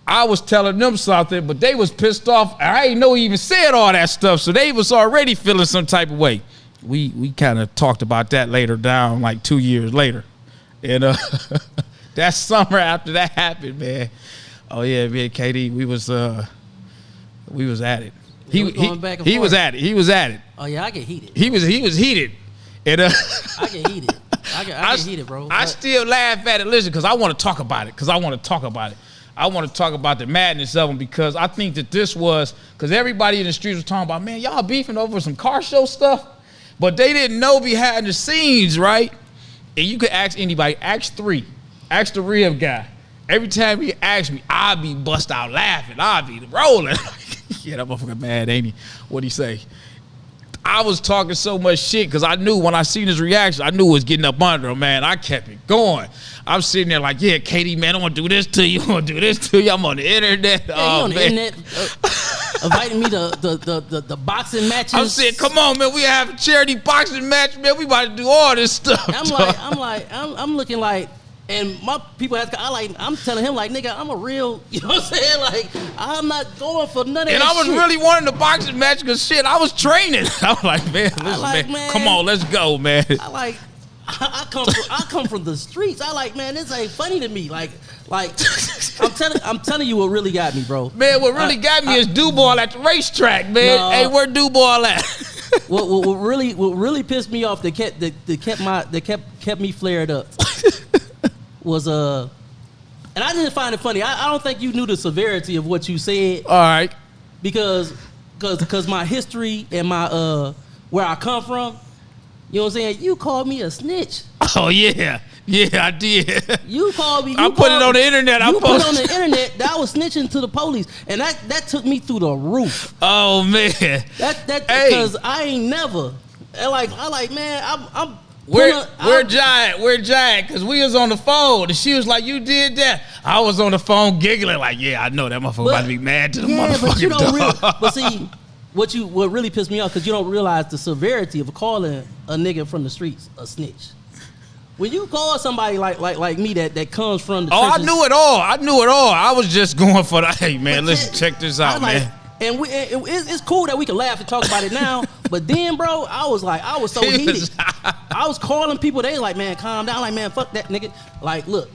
I was telling them something, but they was pissed off. I didn't know he even said all that stuff, so they was already feeling some type of way. We kind of talked about that later down, like 2 years later. And that summer after that happened, man. Oh yeah, me and KD, we was at it. He was at it. Oh yeah, I get heated. He was heated. And I get heated. I get heated, bro. I still laugh at it, listen, because I want to talk about it. I want to talk about the madness of them because I think that this was, because everybody in the streets was talking about, man, y'all beefing over some car show stuff, but they didn't know behind the scenes, right? And you could ask anybody, ask the rib guy. Every time he asks me, I'll be bust out laughing. I'll be rolling. Yeah, that motherfucker mad, ain't he? What'd he say? I was talking so much shit because I knew when I seen his reaction, I knew it was getting up under him, man. I kept it going. I'm sitting there like, yeah, Katie, man, I want to do this to you. I want to do this to you. I'm on the internet. Yeah, oh, on man. the internet, inviting me to the boxing matches. I'm saying, come on, man. We have a charity boxing match, man. We about to do all this stuff. I'm looking like, and my people have. I'm telling him like, nigga, I'm a real. You know what I'm saying? Like, I'm not going for none of that. And I was shit. really wanting the boxing match because shit, I was training. I was like, man, listen, man, come on, let's go, man. I come from the streets. I like, man, this ain't funny to me. Like I'm telling you what really got me, bro. Man, what really got me is Dubois at the racetrack, man. No. Hey, where Dubois at? what really pissed me off that kept me flared up was and I didn't find it funny. I don't think you knew the severity of what you said. All right. Because my history and my where I come from, you know what I'm saying? You called me a snitch. Oh yeah. Yeah, I did. You called me. I put it on the internet. You put it on the internet that I was snitching to the police, and that took me through the roof. Oh man. That because I ain't never. I like man. I'm. We're giant, because we was on the phone, and she was like, you did that. I was on the phone giggling like, yeah, I know that motherfucker about to be mad to the motherfucking but you don't dog. but see, what really pissed me off, because you don't realize the severity of calling a nigga from the streets a snitch. When you call somebody like me that comes from the trenches, I knew it all. I was just going for the, hey, man, listen, check this out, man. And it's cool that we can laugh and talk about it now, but then, bro, I was so heated. I was calling people. They like, man, calm down. Like, man, fuck that nigga. Like, look,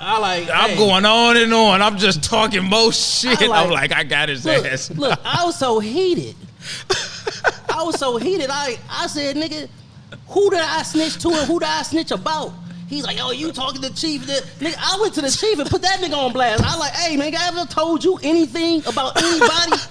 I'm going on and on. I'm just talking most shit. I'm like, I got his ass. Look, I was so heated. I said, nigga, who did I snitch to and who did I snitch about? He's like, oh, you talking to the chief? Nigga, I went to the chief and put that nigga on blast. I like, hey, man, I ever told you anything about anybody?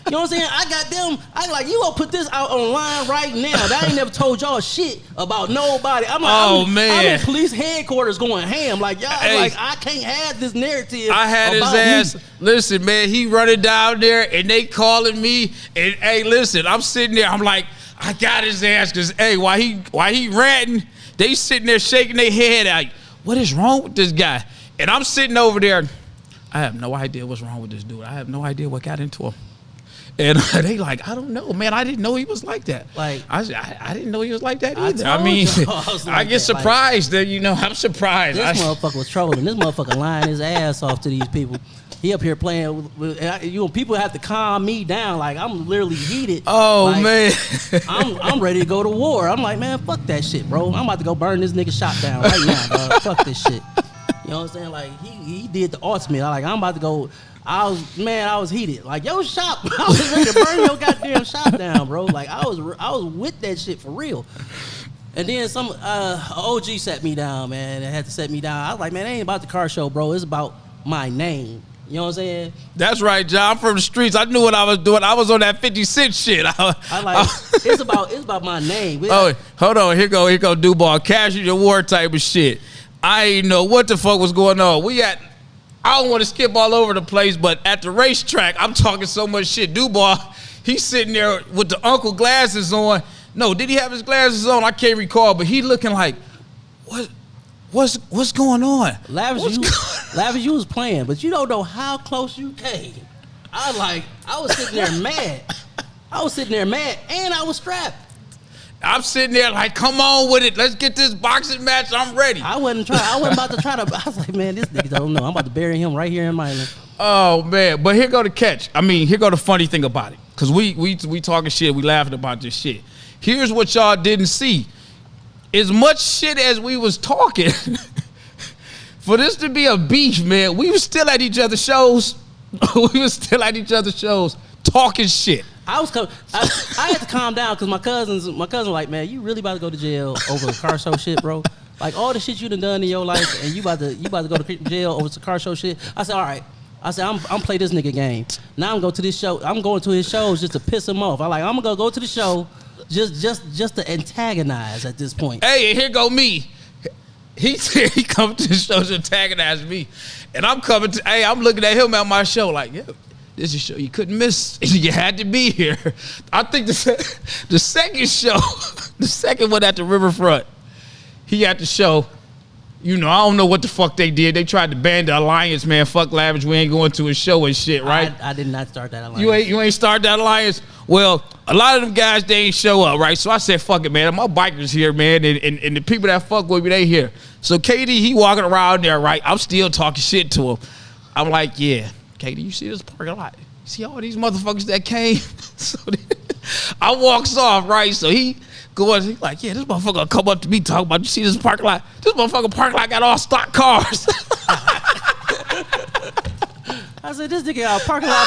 You know what I'm saying? I got them. I like, you gonna put this out online right now. That I ain't never told y'all shit about nobody. I'm like, I'm in police headquarters going ham. Like, y'all, like, I can't have this narrative. I had his ass. Me. Listen, man, he running down there and they calling me. And hey, listen, I'm sitting there. I'm like, I got his ass because, hey, while he ranting, they sitting there shaking their head like, what is wrong with this guy? And I'm sitting over there. I have no idea what's wrong with this dude. I have no idea what got into him. And they like, I don't know, man. I didn't know he was like that. Like, I didn't know he was like that either. I mean, I get surprised that, I'm surprised. This motherfucker was trolling. This motherfucker lying his ass off to these people. He up here playing with, people have to calm me down. Like, I'm literally heated. Oh, like, man. I'm ready to go to war. I'm like, man, fuck that shit, bro. I'm about to go burn this nigga shop down right now, dog. Fuck this shit. You know what I'm saying? Like, he did the ultimate. I'm about to go. I was heated. Like, yo, shop. I was ready to burn your goddamn shop down, bro. Like, I was with that shit for real. And then some OG sat me down, man. And had to set me down. I was like, man, it ain't about the car show, bro. It's about my name. You know what I'm saying? That's right, John. I'm from the streets. I knew what I was doing. I was on that 50 Cent shit. It's about my name. Oh, hold on. Here go Dubois. Carshow your war type of shit. I ain't know what the fuck was going on. I don't want to skip all over the place, but at the racetrack, I'm talking so much shit. Dubois, he's sitting there with the uncle glasses on. No, did he have his glasses on? I can't recall, but he looking like, what's going on? Lavish, you was playing, but you don't know how close you came. I was sitting there mad. And I was strapped. I'm sitting there like, come on with it. Let's get this boxing match. I'm ready. I wasn't about to try to. I was like, man, this nigga don't know. I'm about to bury him right here in Milan. Oh man, but here go the catch. I mean, here go the funny thing about it. Cause we talking shit. We laughing about this shit. Here's what y'all didn't see. As much shit as we was talking, for this to be a beef, man, we was still at each other's shows. Talking shit. I had to calm down because my cousin like, man, you really about to go to jail over the Carshow shit, bro? Like, all the shit you done in your life, and you about to go to jail over the Carshow shit. I said, all right. I said, I'm play this nigga game. Now I'm going to this show. I'm going to his shows just to piss him off. I'm gonna go to the show just to antagonize at this point. Hey, here go me. He said he come to the show to antagonize me, and I'm coming to. Hey, I'm looking at him at my show like, yeah. This is a show you couldn't miss. You had to be here. I think the second show, the second one at the Riverfront, he had the show. You know, I don't know what the fuck they did. They tried to ban the alliance, man. Fuck Lavish, we ain't going to a show and shit, right? I did not start that alliance. You ain't start that alliance? Well, a lot of them guys, they ain't show up, right? So I said, fuck it, man. My bikers here, man, and the people that fuck with me, they here. So KD, he walking around there, right? I'm still talking shit to him. I'm like, yeah, KD, you see this parking lot? You see all these motherfuckers that came? So I walks off, right? So he goes, he's like, yeah, this motherfucker gonna come up to me talking about, you see this parking lot? This motherfucker parking lot got all stock cars. I said, this nigga out parking lot.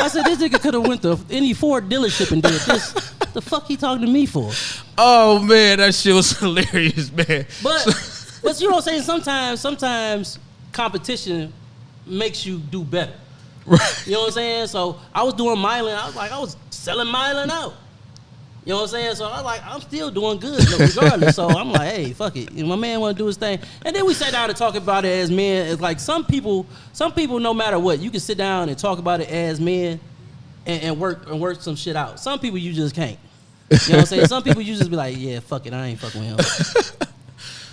I said, this nigga could have went to any Ford dealership and did this. The fuck he talking to me for? Oh, man, that shit was hilarious, man. But you know what I'm saying? Sometimes competition makes you do better. Right. You know what I'm saying? So I was doing Mylan. I was selling Mylan out. You know what I'm saying? So I was like, I'm still doing good regardless. So I'm like, hey, fuck it. My man want to do his thing. And then we sat down and talk about it as men. It's like some people, no matter what, you can sit down and talk about it as men and work some shit out. Some people you just can't. You know what I'm saying? Some people you just be like, yeah, fuck it, I ain't fucking with him.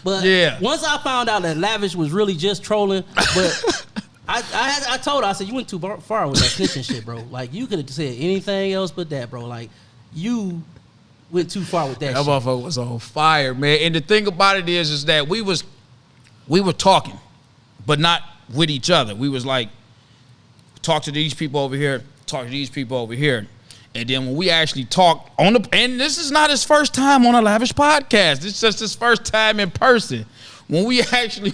But yeah, once I found out that Lavish was really just trolling, but I told her, I said, you went too far with that snitching shit, bro. Like, you could have said anything else but that, bro. Like, you went too far with that shit. That motherfucker was on fire, man. And the thing about it is that we were talking, but not with each other. We was like, talk to these people over here, talk to these people over here. And then when we actually talked and this is not his first time on a Lavish podcast. It's just his first time in person. When we actually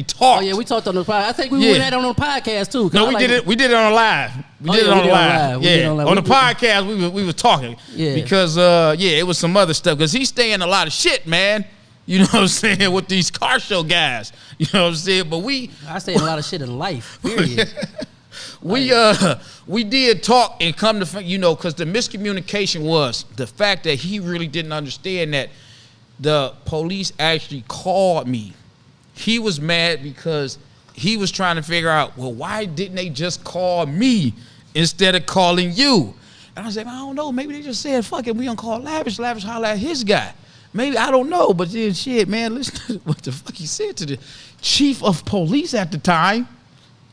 talked. Oh yeah, we talked on the podcast. I think we went at it on the podcast too. No, we did it on a live. We did it on live. Yeah, on the podcast we was talking. Yeah, because it was some other stuff. Because he's saying a lot of shit, man. You know what I'm saying, with these Carshow guys. You know what I'm saying. But I say a lot of shit in life. Period. We did talk and come to, because the miscommunication was the fact that he really didn't understand that the police actually called me. He was mad because he was trying to figure out, well, why didn't they just call me instead of calling you? And I was like, I don't know. Maybe they just said, fuck it, we gonna call Lavish. Lavish holler at his guy. Maybe, I don't know. But then shit, man, listen to what the fuck he said to the chief of police at the time.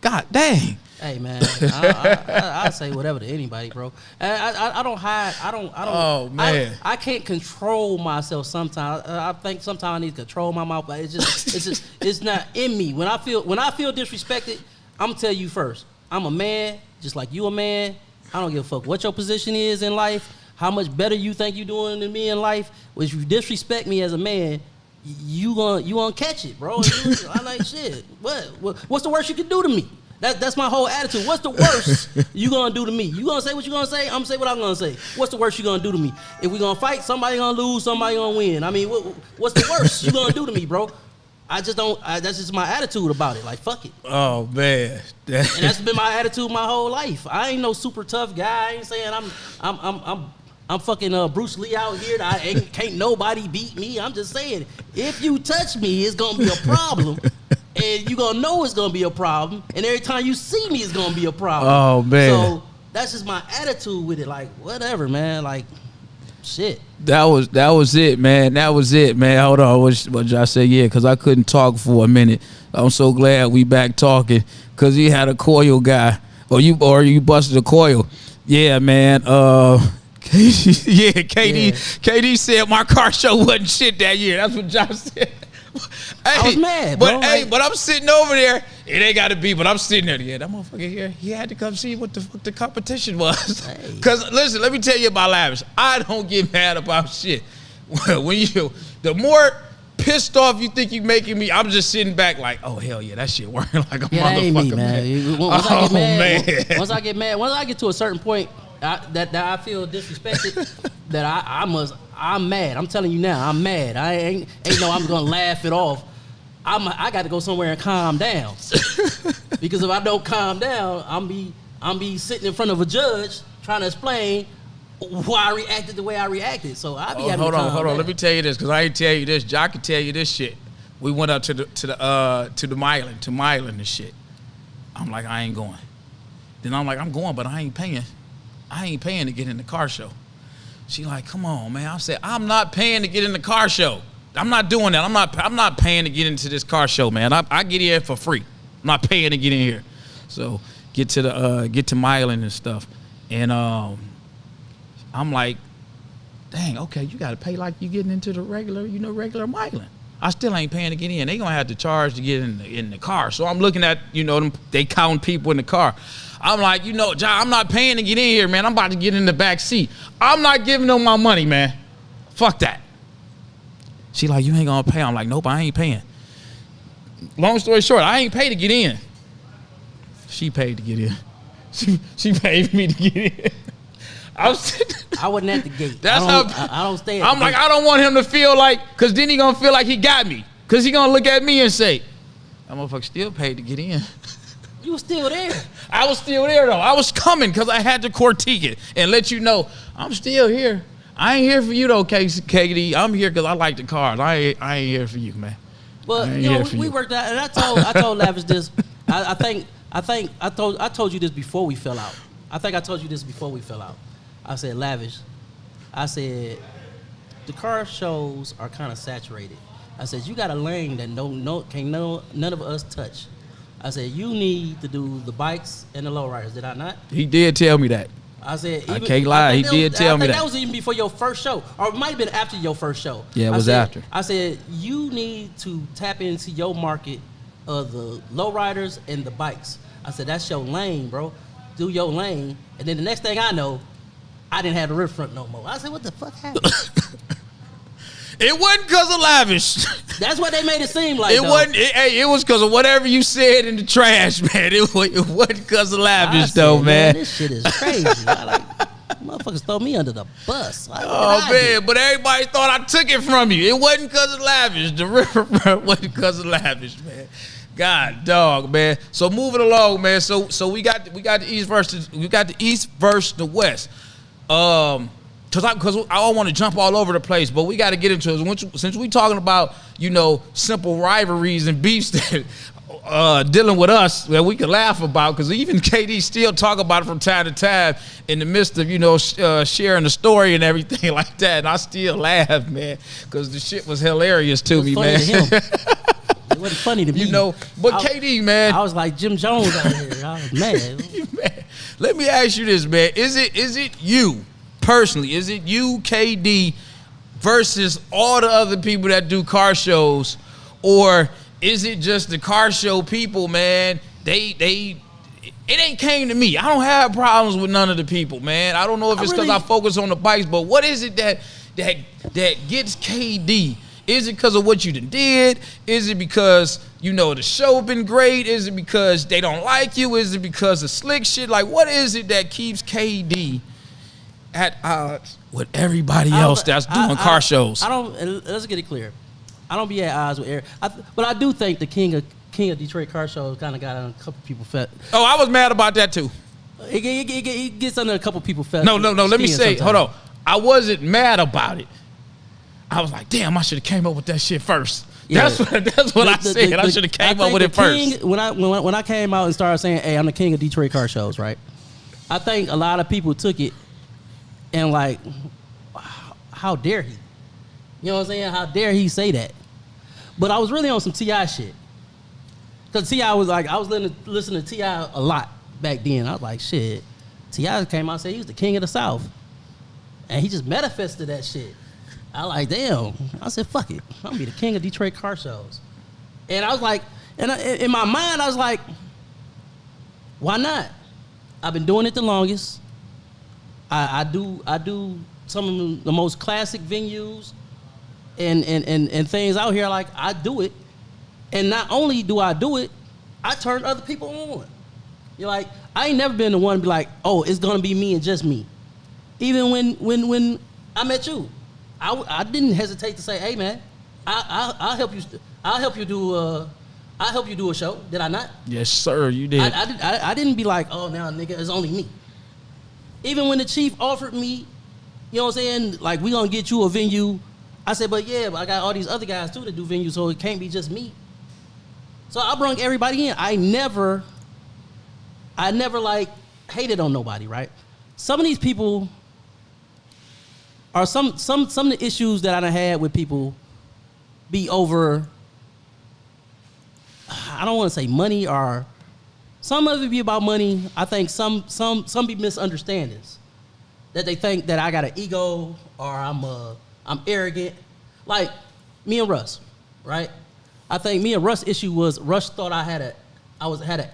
God dang. Hey man, I say whatever to anybody, bro. I don't hide. I don't. Oh man, I can't control myself sometimes. I think sometimes I need to control my mouth, but it's not in me. When I feel disrespected, I'm gonna tell you first. I'm a man, just like you a man. I don't give a fuck what your position is in life, how much better you think you're doing than me in life. If you disrespect me as a man, you gonna catch it, bro. I like shit. What's the worst you can do to me? That's my whole attitude. What's the worst you gonna do to me? You gonna say what you gonna say? I'm gonna say what I'm gonna say. What's the worst you gonna do to me? If we gonna fight, somebody gonna lose, somebody gonna win. I mean, what's the worst you gonna do to me, bro? I just don't. That's just my attitude about it. Like, fuck it. Oh man, and that's been my attitude my whole life. I ain't no super tough guy. I ain't saying I'm fucking Bruce Lee out here. Can't nobody beat me. I'm just saying, if you touch me, it's gonna be a problem. And you gonna know it's gonna be a problem, and every time you see me, it's gonna be a problem. Oh man! So that's just my attitude with it. Like, whatever, man. Like, shit. That was it, man. That was it, man. Hold on, what I say? Yeah, because I couldn't talk for a minute. I'm so glad we back talking, because he had a coil guy, or you busted a coil. Yeah, man. KD said my car show wasn't shit that year. That's what Josh said. Hey, I was mad, bro. But I'm sitting over there. It ain't got to be, but I'm sitting there. Yeah, that motherfucker here, he had to come see what the fuck the competition was. Because, listen, let me tell you about Lavish. I don't get mad about shit. The more pissed off you think you making me, I'm just sitting back like, oh, hell yeah, that shit working like a motherfucker, that ain't me, man. Once I get mad, once I get to a certain point that I feel disrespected, that I'm mad. I'm telling you now, I'm mad. I ain't I'm gonna laugh it off. I got to go somewhere and calm down. Because if I don't calm down, I'm be sitting in front of a judge trying to explain why I reacted the way I reacted. So I be having to calm down. Hold on. Let me tell you this, because I ain't tell you this. Jock can tell you this shit. We went up to the Mylan and shit. I'm like, I ain't going. Then I'm like, I'm going, but I ain't paying. I ain't paying to get in the car show. She like, come on, man. I said, I'm not paying to get in the car show. I'm not doing that. I'm not paying to get into this car show, man. I get in for free. I'm not paying to get in here. So get to Milan and stuff. And I'm like, dang, okay, you gotta pay like you getting into the regular Milan. I still ain't paying to get in. They gonna have to charge to get in the car. So I'm looking at, they count people in the car. I'm like, John, I'm not paying to get in here, man. I'm about to get in the back seat. I'm not giving them my money, man. Fuck that. She like, you ain't gonna pay. I'm like, nope, I ain't paying. Long story short, I ain't paid to get in. She paid to get in. She paid me to get in. I wasn't at the gate. I don't stay at I'm the like, gate. I don't want him to feel like, because then he going to feel like he got me. Because he going to look at me and say, that motherfucker still paid to get in. You were still there. I was still there, though. I was coming because I had to critique it and let you know, I'm still here. I ain't here for you, though, KD. I'm here because I like the cars. I ain't here for you, man. Well, we worked out, and I told Lavish this. I think I told you this before we fell out. I think I told you this before we fell out. I said, Lavish, I said, the car shows are kind of saturated. I said, you got a lane that none of us touch. I said, you need to do the bikes and the lowriders. Did I not? He did tell me that. I said, I can't lie. He did tell me that. That was even before your first show, or it might have been after your first show. Yeah, it was after. I said, you need to tap into your market of the lowriders and the bikes. I said, that's your lane, bro. Do your lane. And then the next thing I know, I didn't have the rip front no more. I said, what the fuck happened? It wasn't because of Lavish. That's what they made it seem like. It wasn't. It was because of whatever you said in the trash, man. It wasn't because of Lavish, though, man. This shit is crazy. Motherfuckers throw me under the bus. Oh, man, but everybody thought I took it from you. It wasn't because of Lavish. The riverfront wasn't because of Lavish, man. God, dog, man. So moving along, man. So we got the East versus the West. Because I don't want to jump all over the place, but we got to get into it. Since we talking about, simple rivalries and beefs that dealing with us that we can laugh about, because even KD still talk about it from time to time in the midst of, sharing the story and everything like that. And I still laugh, man, because the shit was hilarious to me, man. It wasn't funny to me. But KD, man. I was like Jim Jones out here. I was mad. Man, let me ask you this, man. Is it you? Personally, is it you, KD, versus all the other people that do car shows, or is it just the car show people, man? It ain't came to me. I don't have problems with none of the people, man. I don't know if it's because I focus on the bikes, but what is it that gets KD? Is it because of what you did? Is it because, the show been great? Is it because they don't like you? Is it because of slick shit? Like, what is it that keeps KD at odds with everybody else that's doing car shows? Let's get it clear. I don't be at odds with Eric. But I do think the king of Detroit car shows kind of got on a couple people fed. Oh, I was mad about that too. It gets under a couple people fed. No. Let me say, hold on. I wasn't mad about it. I was like, damn, I should have came up with that shit first. Yeah. That's what I said. I should have came up with it first. When I came out and started saying, hey, I'm the king of Detroit car shows, right? I think a lot of people took it and like, how dare he? You know what I'm saying? How dare he say that? But I was really on some T.I. shit. Because T.I. was like, I was listening to T.I. a lot back then. I was like, shit. T.I. came out and said he was the king of the South. And he just manifested that shit. I like, damn. I said, fuck it. I'm going to be the king of Detroit car shows. And I was like, in my mind, I was like, why not? I've been doing it the longest. I do some of the most classic venues and things out here. Like, I do it. And not only do I do it, I turn other people on. You're like, I ain't never been the one to be like, oh, it's going to be me and just me. Even when I met you, I didn't hesitate to say, hey, man, I'll help you. I'll help you do a show. Did I not? Yes, sir, you did. I didn't be like, oh, now, nigga, it's only me. Even when the chief offered me, you know what I'm saying, like, we gonna get you a venue, I said, but I got all these other guys, too, that do venues, so it can't be just me. So I brung everybody in. I never, like, hated on nobody, right? Some of these people are some of the issues that I done had with people be over. I don't want to say money, or some of it be about money. I think some be misunderstandings, that they think that I got an ego or I'm arrogant. Like me and Russ, right? I think me and Russ' issue was Russ thought I had an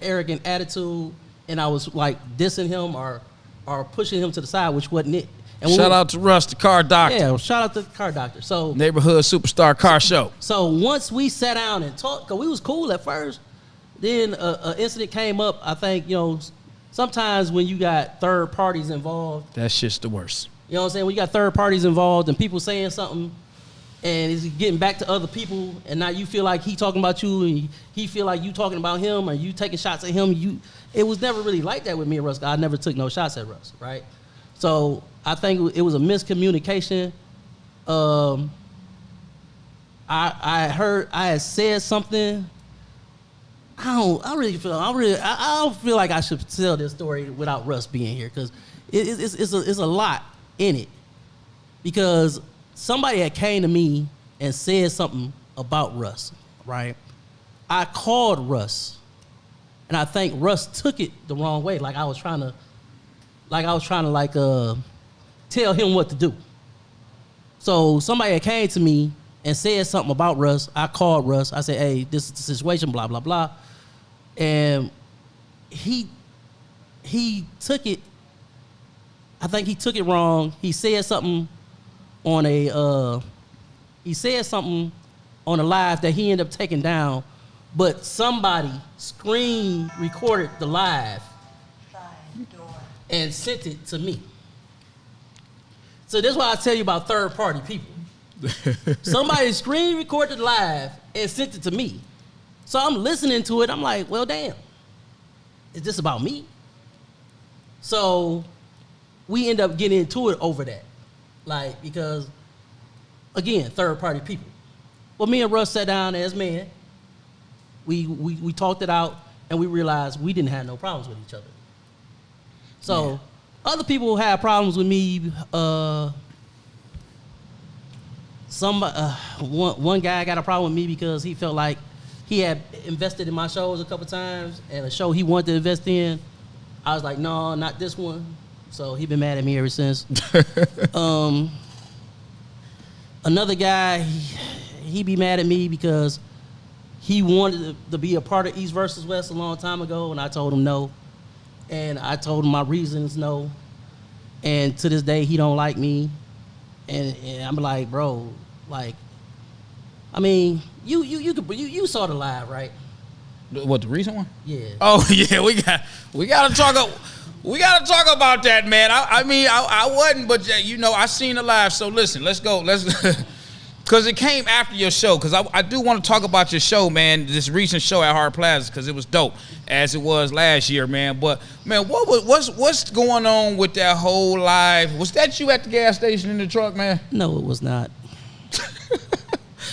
arrogant attitude, and I was like dissing him or pushing him to the side, which wasn't it. And Shout out to Russ, the car doctor. Yeah, shout out to the car doctor. So Neighborhood superstar car show. So once we sat down and talked, because we was cool at first, then an incident came up. I think, sometimes when you got third parties involved. That shit's the worst. You know what I'm saying? When you got third parties involved and people saying something and it's getting back to other people, and now you feel like he talking about you and he feel like you talking about him, or you taking shots at him. It was never really like that with me and Russ. I never took no shots at Russ, right? So I think it was a miscommunication. I had said something. I don't feel like I should tell this story without Russ being here, because it's a lot in it. Because somebody had came to me and said something about Russ, right? I called Russ, and I think Russ took it the wrong way. Like I was trying to tell him what to do. So somebody had came to me and said something about Russ. I called Russ. I said, hey, this is the situation, blah, blah, blah. And he took it, I think he took it wrong. He said something on a live that he ended up taking down, but somebody screen recorded the live and sent it to me. So that's why I tell you about third party people. Somebody screen recorded live and sent it to me. So I'm listening to it. I'm like, well, damn. Is this about me? So we end up getting into it over that. Like, because, again, third party people. Well, me and Russ sat down as men. We talked it out, and we realized we didn't have no problems with each other. So other people had problems with me. One guy got a problem with me because he felt like he had invested in my shows a couple times, and a show he wanted to invest in, I was like, no, not this one. So he been mad at me ever since. Another guy, he be mad at me because he wanted to be a part of East versus West a long time ago, and I told him no. And I told him my reasons no. And to this day, he don't like me. And I'm like, bro, like, I mean, you saw the live, right? What, the recent one? Yeah. Oh yeah, we gotta talk about that, man. I wasn't, but I seen the live. So listen, let's go. Because it came after your show. Because I do want to talk about your show, man. This recent show at Hard Plaza, because it was dope, as it was last year, man. But man, what's going on with that whole live? Was that you at the gas station in the truck, man? No, it was not.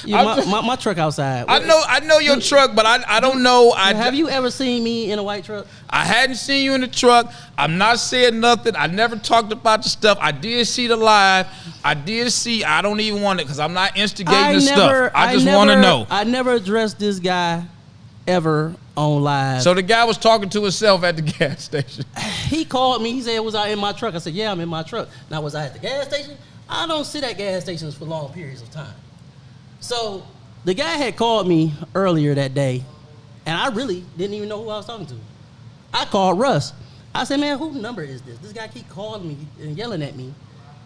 My truck outside. I know your truck, but I don't know. Have you ever seen me in a white truck? I hadn't seen you in the truck. I'm not saying nothing. I never talked about the stuff. I did see the live. I don't even want it because I'm not instigating the stuff. I just want to know. I never addressed this guy ever on live. So the guy was talking to himself at the gas station. He called me. He said, was I in my truck? I said, yeah, I'm in my truck. Now, was I at the gas station? I don't sit at gas stations for long periods of time. So the guy had called me earlier that day, and I really didn't even know who I was talking to. I called Russ. I said, man, whose number is this? This guy keep calling me and yelling at me.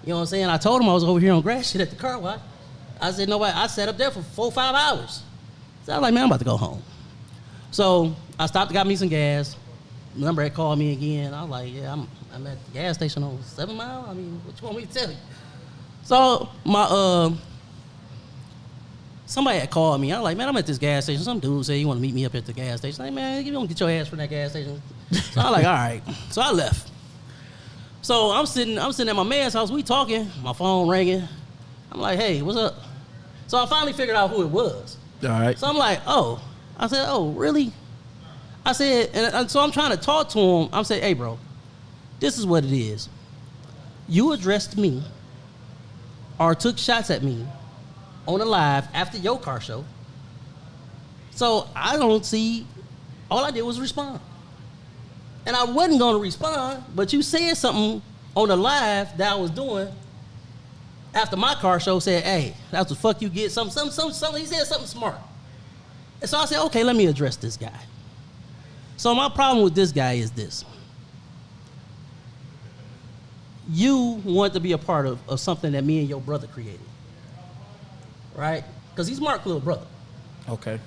You know what I'm saying? I told him I was over here on grass shit at the car wash. I said, nobody. I sat up there for 4 or 5 hours. So I was like, man, I'm about to go home. So I stopped, got me some gas. The number had called me again. I was like, yeah, I'm at the gas station on 7 Mile. I mean, what you want me to tell you? So somebody had called me. I was like, man, I'm at this gas station. Some dude said he want to meet me up at the gas station. I'm like, man, you don't get your ass from that gas station. So I was like, all right. So I left. So I'm sitting at my man's house. We talking. My phone ringing. I'm like, hey, what's up? So I finally figured out who it was. All right. So I'm like, oh. I said, oh, really? I said, and so I'm trying to talk to him. I'm saying, hey, bro, This is what it is. You addressed me or took shots at me on a live after your car show. So I don't see, all I did was respond. And I wasn't going to respond, but you said something on the live that I was doing after my car show, said, hey, that's what fuck you get, something. He said something smart. And so I said, okay, let me address this guy. So my problem with this guy is this. You want to be a part of something that me and your brother created, right? Because he's Mark's little brother. Okay.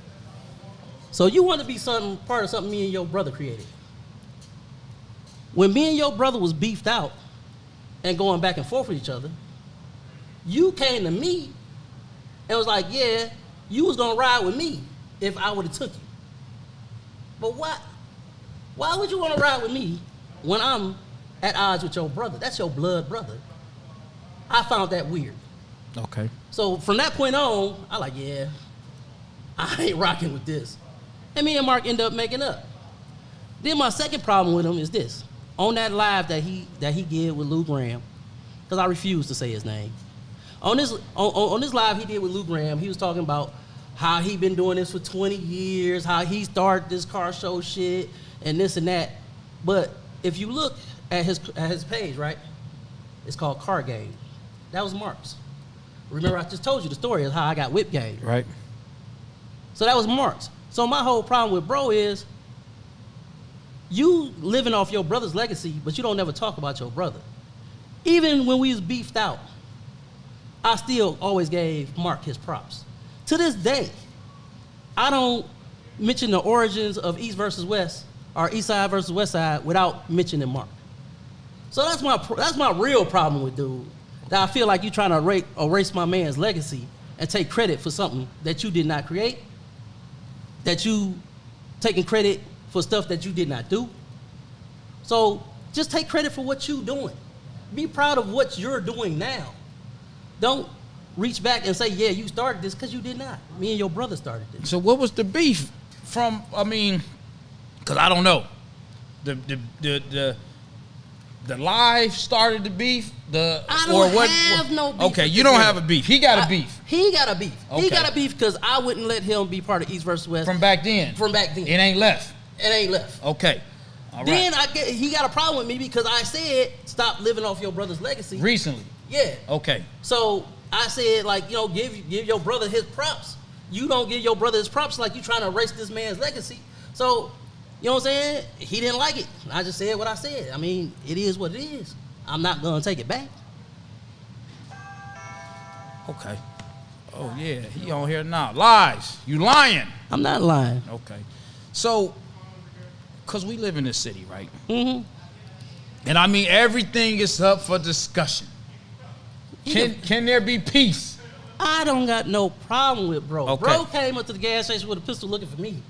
So you want to be part of something me and your brother created. When me and your brother was beefed out and going back and forth with each other, you came to me and was like, yeah, you was going to ride with me if I would have took you. But why would you want to ride with me when I'm at odds with your brother? That's your blood brother. I found that weird. Okay. So from that point on, I like, yeah, I ain't rocking with this. And me and Mark end up making up. Then my second problem with him is this. On that live that he did with Lou Graham, because I refuse to say his name. On this live he did with Lou Graham, he was talking about how he been doing this for 20 years, how he started this car show shit, and this and that. But if you look at his page, right, it's called Car Game. That was Mark's. Remember, I just told you the story of how I got whip game. Right. So that was Mark's. So my whole problem with bro is you living off your brother's legacy, but you don't never talk about your brother. Even when we was beefed out, I still always gave Mark his props. To this day, I don't mention the origins of East versus West or East Side versus West Side without mentioning Mark. So that's my real problem with dude. That I feel like you're trying to erase my man's legacy and take credit for something that you did not create, that you taking credit for stuff that you did not do. So just take credit for what you're doing. Be proud of what you're doing now. Don't reach back and say, yeah, you started this, because you did not. Me and your brother started this. So what was the beef from, I mean, because I don't know. The live started the beef? I don't have no beef. Okay, you don't have a beef. He got a beef. He got a beef. Okay. He got a beef because I wouldn't let him be part of East versus West. From back then? From back then. It ain't left? It ain't left. Okay. All right. Then he got a problem with me because I said, stop living off your brother's legacy. Recently? Yeah. Okay. So I said, like, you know, give your brother his props. You don't give your brother his props like you trying to erase this man's legacy. So, you know what I'm saying? He didn't like it. I just said what I said. I mean, it is what it is. I'm not going to take it back. Okay. Oh, yeah. He on here now. Lies. You lying. I'm not lying. Okay. So, because we live in this city, right? Mm-hmm. And I mean, everything is up for discussion. Can there be peace? I don't got no problem with bro. Okay. Bro came up to the gas station with a pistol looking for me.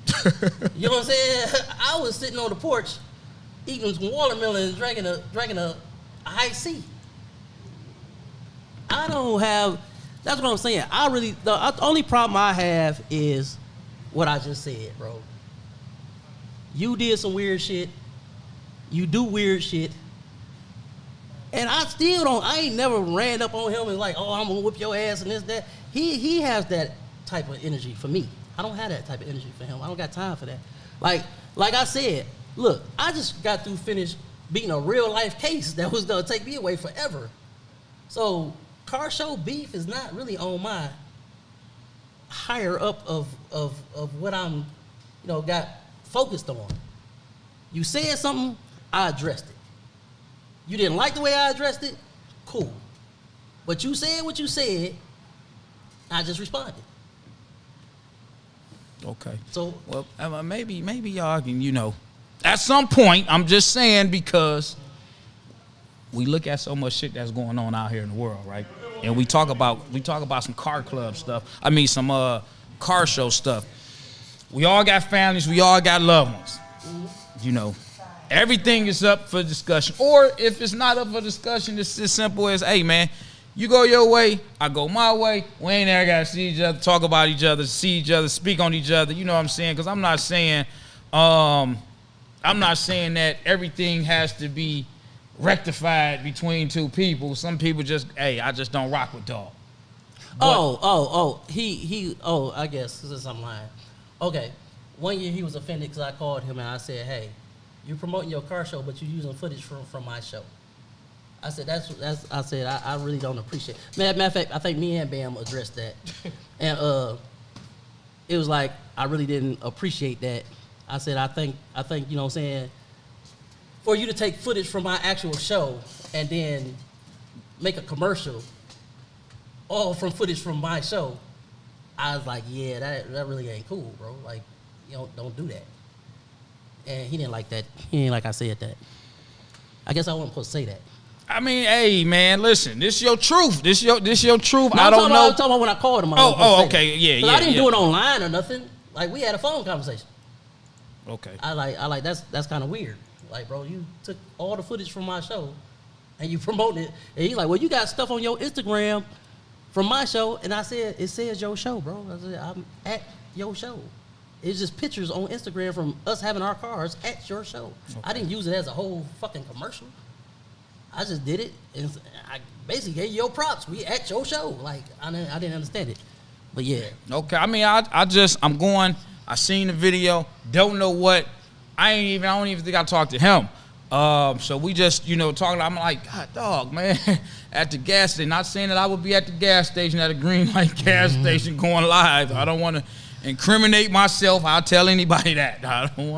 You know what I'm saying? I was sitting on the porch eating some watermelon and drinking a high C. I don't have, that's what I'm saying. The only problem I have is what I just said, bro. You did some weird shit. You do weird shit. And I ain't never ran up on him and like, oh, I'm gonna whip your ass and this, that. He has that type of energy for me. I don't have that type of energy for him. I don't got time for that. Like I said, look, I just got through finished beating a real life case that was gonna take me away forever. So Carshow beef is not really on my higher up of what I'm, got focused on. You said something, I addressed it. You didn't like the way I addressed it? Cool. But you said what you said, I just responded. Okay. So, well, maybe y'all can, at some point, I'm just saying, because we look at so much shit that's going on out here in the world, right? And we talk about some car club stuff. I mean, some car show stuff. We all got families. We all got loved ones. Everything is up for discussion. Or if it's not up for discussion, it's as simple as, hey, man, you go your way, I go my way. We ain't ever got to see each other, talk about each other, see each other, speak on each other. You know what I'm saying? Because I'm not saying that everything has to be rectified between two people. Some people just, hey, I just don't rock with dog. I guess this is I'm lying. Okay, one year he was offended because I called him and I said, hey, you're promoting your car show, but you're using footage from my show. I said, I really don't appreciate it. Matter of fact, I think me and Bam addressed that. And it was like, I really didn't appreciate that. I said, I think, you know what I'm saying, for you to take footage from my actual show and then make a commercial all from footage from my show, I was like, yeah, that really ain't cool, bro. Like, you know, don't do that. And he didn't like that. He didn't like I said that. I guess I wasn't supposed to say that. I mean, hey, man, listen, this your truth. This your truth. No, I don't know. I'm talking about when I called him. Okay, yeah. I didn't do it online or nothing. Like, we had a phone conversation. Okay. I like that's kind of weird. Like, bro, you took all the footage from my show and you promoted it. And he's like, well, you got stuff on your Instagram from my show. And I said, it says your show, bro. I said, I'm at your show. It's just pictures on Instagram from us having our cars at your show. Okay. I didn't use it as a whole fucking commercial. I just did it, and I basically gave you your props. We at your show. Like, I didn't understand it. But, yeah. Okay, I mean, I'm going, I seen the video, don't know what, I don't even think I talked to him. So we just, talking, I'm like, God, dog, man, at the gas station, not saying that I would be at the gas station, at a green light gas station going live. I don't want to incriminate myself. I'll tell anybody that. I don't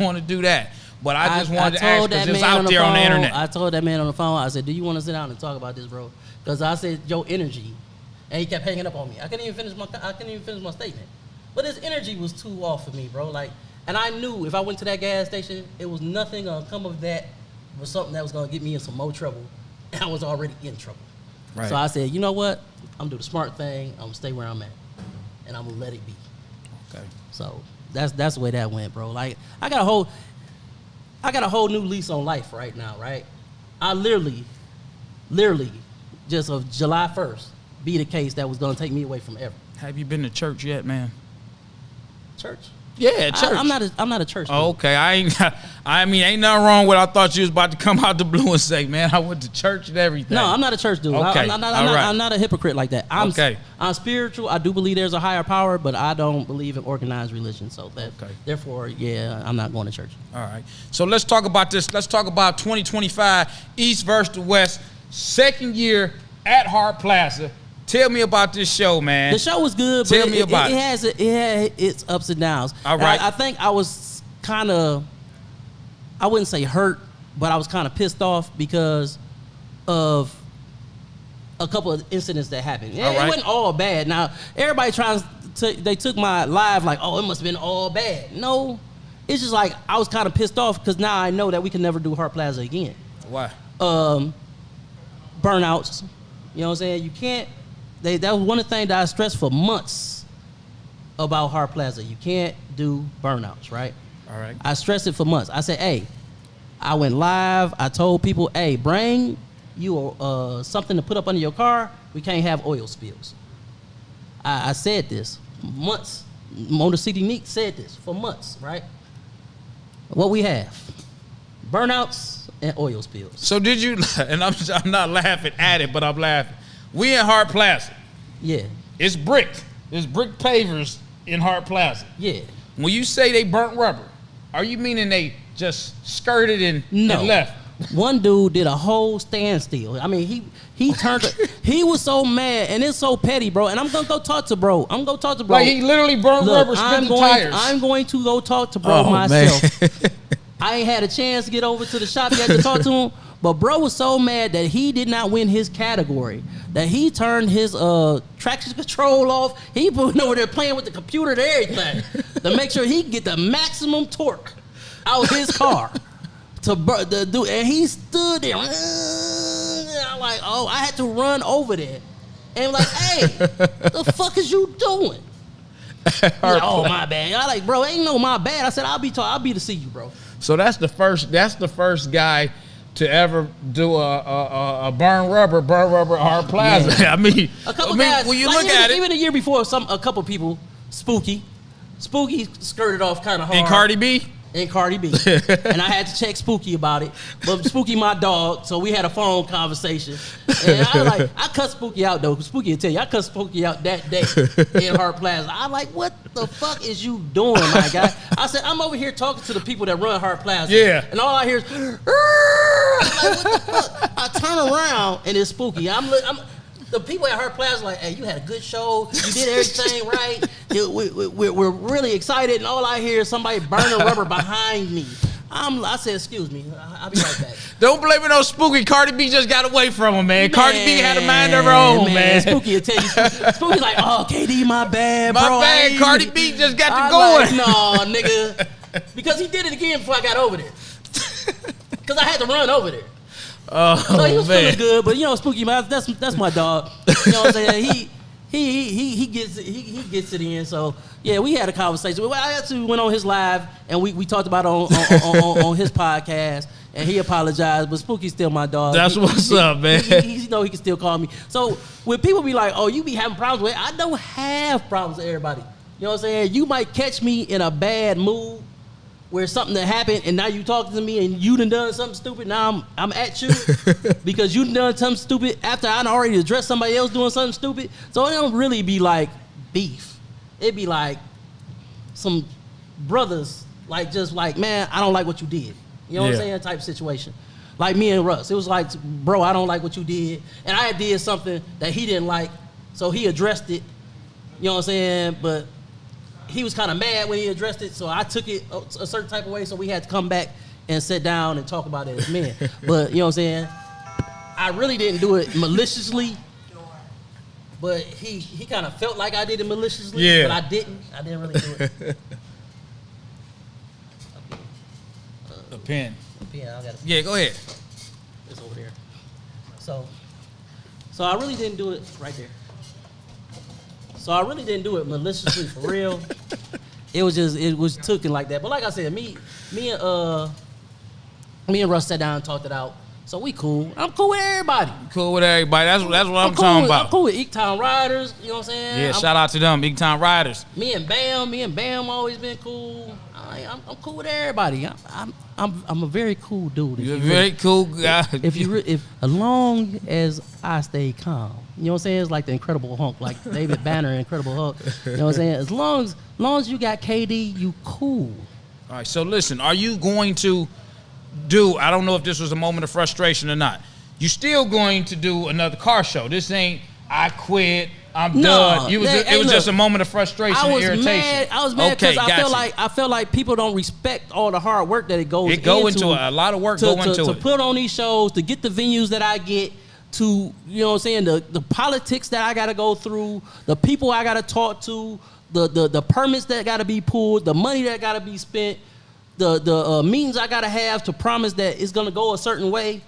want to do that. But I just wanted to ask because it's out there on the internet. I told that man on the phone, I said, do you want to sit down and talk about this, bro? Because I said, your energy. And he kept hanging up on me. I couldn't even finish my statement. But his energy was too off for me, bro. Like, and I knew if I went to that gas station, it was nothing going to come of that. It was something that was going to get me in some more trouble. And I was already in trouble. Right. So I said, you know what? I'm going to do the smart thing. I'm going to stay where I'm at. And I'm going to let it be. Okay. So that's the way that went, bro. Like, I got a whole new lease on life right now, right? I literally, just of July 1st, be the case that was going to take me away from ever. Have you been to church yet, man? Church? Yeah, church. I'm not a church dude. Oh, okay. Ain't nothing wrong with I thought you was about to come out the blue and say, man, I went to church and everything. No, I'm not a church dude. Okay. I'm not a hypocrite like that. I'm spiritual. I do believe there's a higher power, but I don't believe in organized religion. So therefore, yeah, I'm not going to church. All right. So let's talk about this. Let's talk about 2025, East versus the West, second year at Hart Plaza. Tell me about this show, man. The show was good, but it had its ups and downs. All right. I think I was kind of, I wouldn't say hurt, but I was kind of pissed off because of a couple of incidents that happened. It wasn't all bad. Now, everybody they took my live like, oh, it must have been all bad. No, it's just like I was kind of pissed off because now I know that we can never do Hart Plaza again. Why? Burnouts. You know what I'm saying? You can't. That was one of the things that I stressed for months about Hart Plaza. You can't do burnouts, right? All right. I stressed it for months. I said, hey, I went live. I told people, hey, bring you something to put up under your car. We can't have oil spills. I said this months. Motor City Neek said this for months, right? What we have, burnouts and oil spills. So did you, and I'm not laughing at it, but I'm laughing. We in Hart Plaza. Yeah. It's brick. There's brick pavers in Hart Plaza. Yeah. When you say they burnt rubber, are you meaning they just skirted and left? One dude did a whole standstill. I mean, he turned. He was so mad, and it's so petty, bro. And I'm gonna go talk to bro. Like he literally burnt rubber, spit the tires. I'm going to go talk to bro myself. I ain't had a chance to get over to the shop yet to talk to him. But bro was so mad that he did not win his category, that he turned his traction control off. He put over there playing with the computer and everything to make sure he can get the maximum torque out of his car. And he stood there. I'm like, oh, I had to run over there. And like, hey, the fuck is you doing? Like, oh, my bad. I like, bro, ain't no my bad. I said, I'll be to see you, bro. So that's the first guy to ever do a burn rubber Hart Plaza. Yeah. I mean, guys, when you look at it, even a year before, a couple people, Spooky skirted off kind of hard. And Cardi B. and Cardi B. And I had to check Spooky about it. But Spooky my dog, so we had a phone conversation. And I cut Spooky out though, because Spooky will tell you, I cut Spooky out that day in Hart Plaza. I like, what the fuck is you doing, my guy? I said, I'm over here talking to the people that run Hart Plaza. Yeah. And all I hear is, I'm like, what the fuck? I turn around and it's Spooky. The people at Hart Plaza like, hey, you had a good show. You did everything right. We're really excited. And all I hear is somebody burning rubber behind me. I said, excuse me. I'll be right back. Don't blame it on Spooky. Cardi B just got away from him, man. Cardi B had a mind of her own, man. Spooky will tell you. Spooky's like, oh, KD, my bad, bro. My bad. Cardi B just got to going. going. No, nigga. Because he did it again before I got over there. Because I had to run over there. Oh, so he was man. feeling good, but Spooky, man, that's my dog. You know what I'm saying? He gets it in. So yeah, we had a conversation. I actually went on his live and we talked about it on his podcast, and he apologized. But Spooky's still my dog. That's what's up, man. He know he can still call me. So when people be like, "Oh, you be having problems with it," I don't have problems with everybody. You know what I'm saying? You might catch me in a bad mood, where something that happened and now you talking to me and you done something stupid. Now I'm at you because you done something stupid after I already addressed somebody else doing something stupid. So it don't really be like beef. It'd be like some brothers, like just like, man, I don't like what you did. You know what I'm saying? Type situation. Like me and Russ. It was like, bro, I don't like what you did. And I did something that he didn't like, so he addressed it. You know what I'm saying? But he was kind of mad when he addressed it, so I took it a certain type of way, so we had to come back and sit down and talk about it as men. But, you know what I'm saying? I really didn't do it maliciously, but he kind of felt like I did it maliciously, but I didn't. I didn't really do it. A pen. I got Yeah, go ahead. It's over there. So I really didn't do it right there. So I really didn't do it maliciously for real. It was taken like that. But like I said, me and Russ sat down and talked it out. So we cool. I'm cool with everybody. Cool with everybody. That's what I'm cool talking about. I'm cool with Eektown Riders. You know what I'm saying? Yeah, shout out to them, Big Time Riders. Me and Bam always been cool. I'm cool with everybody. I'm a very cool dude. You're a very cool guy. If as long as I stay calm, you know what I'm saying? It's like the Incredible Hulk, like David Banner, Incredible Hulk. You know what I'm saying? As long as you got KD, you cool. All right. So listen, are you going to do? I don't know if this was a moment of frustration or not. You still going to do another car show? This ain't I quit. I'm done. It was just a moment of frustration and irritation. I was mad because I feel like people don't respect all the hard work that it goes into. It go into a lot of work to put on these shows, to get the venues that I get, to, you know what I'm saying, the politics that I got to go through, the people I got to talk to, the permits that got to be pulled, the money that got to be spent, the meetings I got to have to promise that it's going to go a certain way.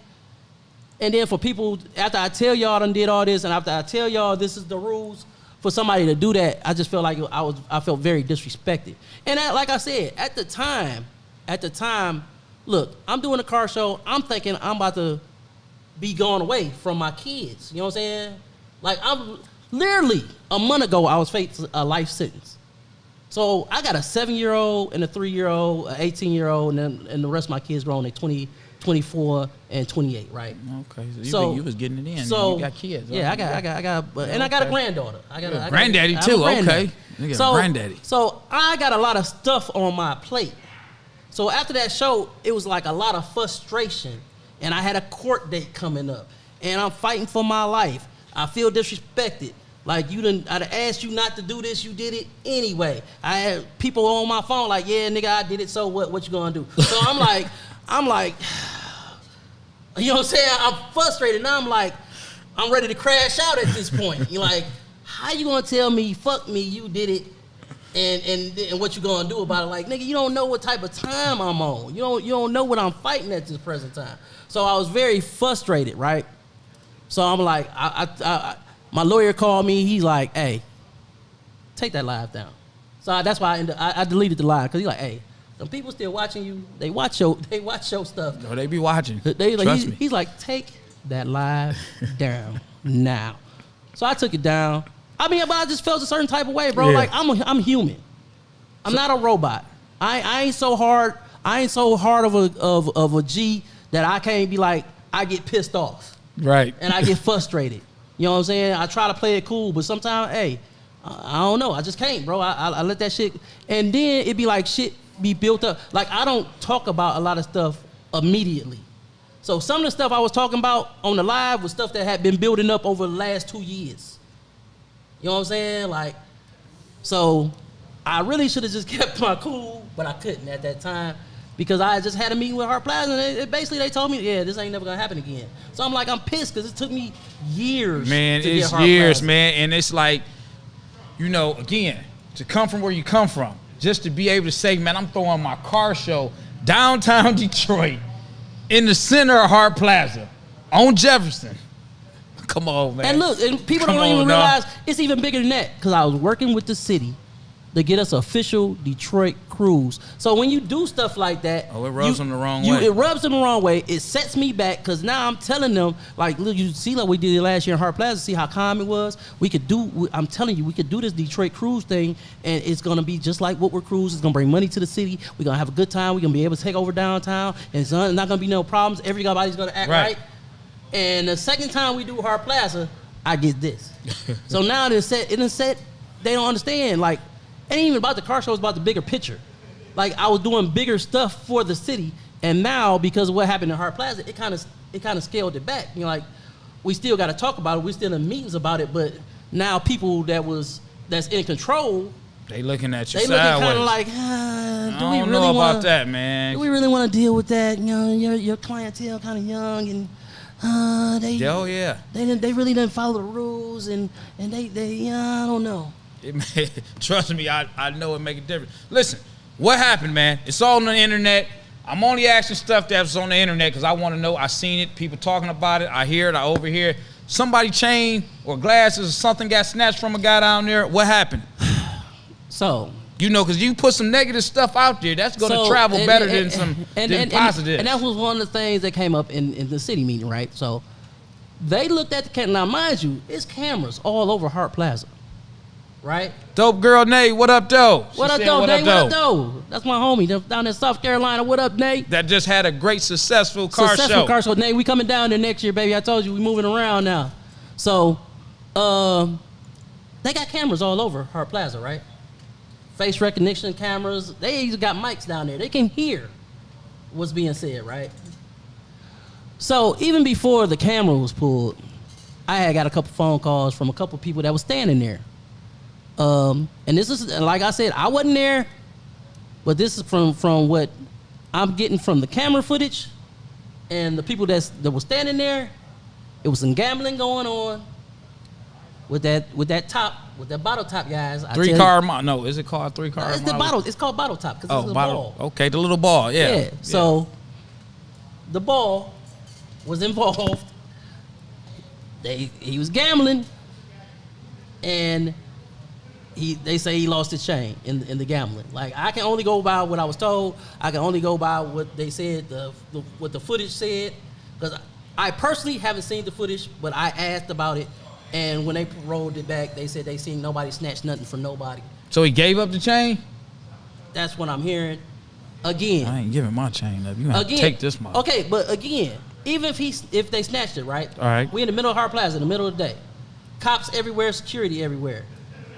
And then for people, after I tell y'all I done did all this, and after I tell y'all this is the rules, for somebody to do that, I just felt like I felt very disrespected. And like I said, at the time, look, I'm doing a car show. I'm thinking I'm about to be gone away from my kids. You know what I'm saying? Like, I'm literally a month ago, I was facing a life sentence. So I got a 7-year-old and a 3-year-old, an 18-year-old, and the rest of my kids grown. They 20, 24, and 28, right? Okay, so you was getting it in. So you got kids. Yeah, I got, and I got a granddaughter. I got a granddaddy too. Okay, granddaddy. So I got a lot of stuff on my plate. So after that show, it was like a lot of frustration, and I had a court date coming up, and I'm fighting for my life. I feel disrespected. Like, I'd asked you not to do this, you did it anyway. I had people on my phone like, yeah, nigga, I did it, so what you gonna do? So I'm like, you know what I'm saying? I'm frustrated. Now I'm ready to crash out at this point. You're like, how you gonna tell me, fuck me, you did it, and what you gonna do about it? Like, nigga, you don't know what type of time I'm on. You don't know what I'm fighting at this present time. So I was very frustrated, right? So I'm like, my lawyer called me. He's like, hey, take that live down. So that's why I deleted the live, because he's like, hey, some people still watching you. They watch your stuff. No, they be watching. Trust me. He's like, take that live down now. So I took it down. I mean, but I just felt a certain type of way, bro. Yeah. Like, I'm human. I'm not a robot. I ain't so hard. I ain't so hard of a G that I can't be like, I get pissed off. Right. And I get frustrated. You know what I'm saying? I try to play it cool, but sometimes, hey, I don't know. I just can't, bro. I let that shit, and then it be like shit be built up. Like, I don't talk about a lot of stuff immediately. So some of the stuff I was talking about on the live was stuff that had been building up over the last 2 years. You know what I'm saying? Like, so I really should have just kept my cool, but I couldn't at that time because I just had a meeting with Hart Plaza, and basically they told me, yeah, this ain't never gonna happen again. So I'm like, I'm pissed because it took me years. Man, to it's get Hart years, Plaza. man, and it's like, you know, again, to come from where you come from, just to be able to say, man, I'm throwing my car show downtown Detroit in the center of Hart Plaza on Jefferson. Come on, man. And look, and people don't even realize it's even bigger than that because I was working with the city to get us official Detroit cruise. So when you do stuff like that, it rubs them the wrong way. It rubs them the wrong way. It sets me back because now I'm telling them, like, look, you see, like we did it last year in Hart Plaza. See how calm it was. I'm telling you, we could do this Detroit cruise thing, and it's gonna be just like what we're cruising. It's gonna bring money to the city. We're gonna have a good time. We're gonna be able to take over downtown, and it's not gonna be no problems. Everybody's gonna act right. And the second time we do Hart Plaza, I get this. So now it set. They don't understand. Like, it ain't even about the car show. It's about the bigger picture. Like, I was doing bigger stuff for the city, and now because of what happened in Hart Plaza, it kind of scaled it back. You know, like, we still got to talk about it. We're still in meetings about it, but now people that's in control, they looking at you they sideways. looking kind of like, do we really know want about that, man? Do we really want to deal with that? You know, your clientele kind of young, and they really didn't follow the rules, and they I don't know. Trust me, I know it make a difference. Listen, what happened, man? It's all on the internet. I'm only asking stuff that's on the internet because I want to know. I seen it, people talking about it. I hear it, I overhear it. Somebody chain or glasses or something got snatched from a guy down there. What happened? So, you know, because you put some negative stuff out there, that's going to travel better than positive. And that was one of the things that came up in the city meeting, right? So they looked at the camera. Now, mind you, it's cameras all over Hart Plaza, right? Dope girl Nate, what up, though? What up, though, Nate? What up, though? That's my homie down in South Carolina. What up, Nate? That just had a great successful car show. Nate, we coming down there next year, baby. I told you we moving around now. So, they got cameras all over Hart Plaza, right? Face recognition cameras. They even got mics down there. They can hear what's being said, right? So even before the camera was pulled, I had got a couple phone calls from a couple people that was standing there. And this is, like I said, I wasn't there, but this is from what I'm getting from the camera footage and the people that were standing there. It was some gambling going on with that bottle top, guys. No, is it called 3-car? It's the bottle. It's called bottle top because it's a ball. Okay, the little ball. Yeah. So the ball was involved. He was gambling, and they say he lost his chain in the gambling. Like, I can only go by what I was told. I can only go by what they said, what the footage said, because I personally haven't seen the footage, but I asked about it. And when they rolled it back, they said they seen nobody snatch nothing from nobody. So he gave up the chain? That's what I'm hearing. Again. I ain't giving my chain up. You have to take this money. Okay, but again, even if they snatched it, right? All right. We in the middle of Hart Plaza, in the middle of the day. Cops everywhere, security everywhere.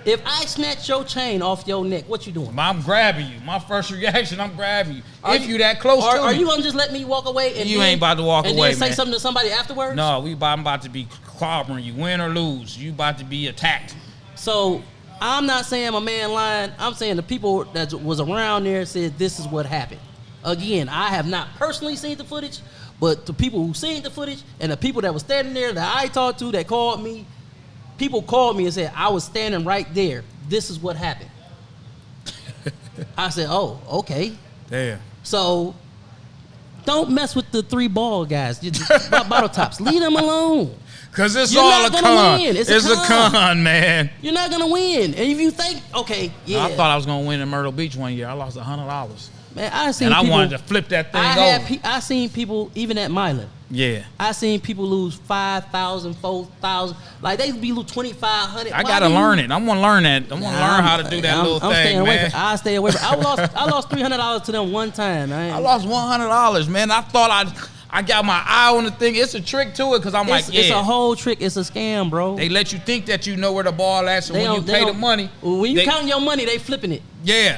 If I snatch your chain off your neck, what you doing? I'm grabbing you. My first reaction, I'm grabbing you. If you that close to me. Are you going to just let me walk away? And you ain't about to walk away, man. And then say something to somebody afterwards? No, I'm about to be clobbering you. Win or lose, you about to be attacked. So, I'm not saying my man lying. I'm saying the people that was around there said this is what happened. Again, I have not personally seen the footage, but the people who seen the footage and the people that was standing there that I talked to that called me, people called me and said, I was standing right there. This is what happened. I said, oh, okay. Damn. So, don't mess with the 3-ball guys. Bottle tops. Leave them alone. Because it's all a con. It's a con, man. You're not going to win. And if you think, okay, yeah. I thought I was going to win in Myrtle Beach one year. I lost $100. Man, I seen and people. I wanted to flip that thing over. I seen people, even at Milan, Yeah. I seen people lose 5,000, 4,000. Like they be lose 2,500. I gotta learn it. I want to learn that. I want to learn how to do that little I'm thing, staying man. I stay away from. I lost $300 to them one time. I lost $100, man. I thought I got my eye on the thing. It's a trick to it because I'm like, yeah. It's a whole trick. It's a scam, bro. They let you think that you know where the ball at, so when you pay the money. When you counting your money, they flipping it. Yeah.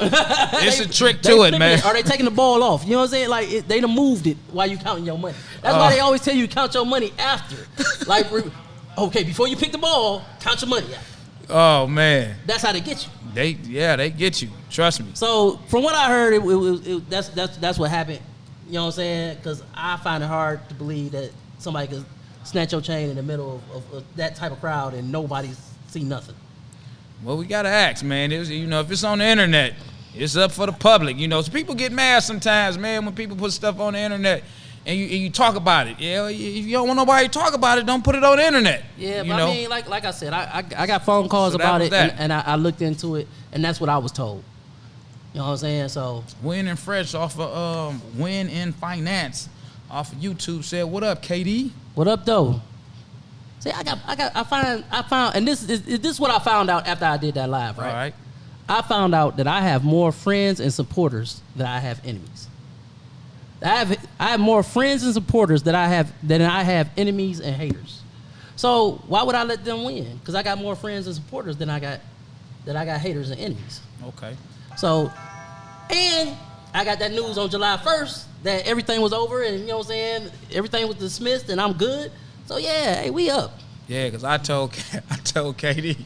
It's a trick to it, man. Or they taking the ball off. You know what I'm saying? Like, they done moved it while you counting your money. That's why they always tell you count your money after. Like, okay, before you pick the ball, count your money after. Oh, man. That's how they get you. They get you. Trust me. So, from what I heard, that's what happened. You know what I'm saying? Because I find it hard to believe that somebody could snatch your chain in the middle of that type of crowd and nobody see nothing. Well, we gotta ask, man. If it's on the internet, it's up for the public. So people get mad sometimes, man, when people put stuff on the internet and you talk about it. Yeah, if you don't want nobody to talk about it, don't put it on the internet. Yeah, but I mean, like I said, I got phone calls about it, and I looked into it, and that's what I was told. You know what I'm saying? So Win and Fresh off of Win in Finance off of YouTube said, "What up, KD? What up, though?" See, I found, and this is what I found out after I did that live, right? All right. I found out that I have more friends and supporters than I have enemies. I have more friends and supporters than I have enemies and haters. So why would I let them win? Because I got more friends and supporters than I got haters and enemies. Okay. So, and I got that news on July 1st that everything was over and, you know what I'm saying, everything was dismissed and I'm good. So, yeah, hey, we up. Yeah, because I told KD,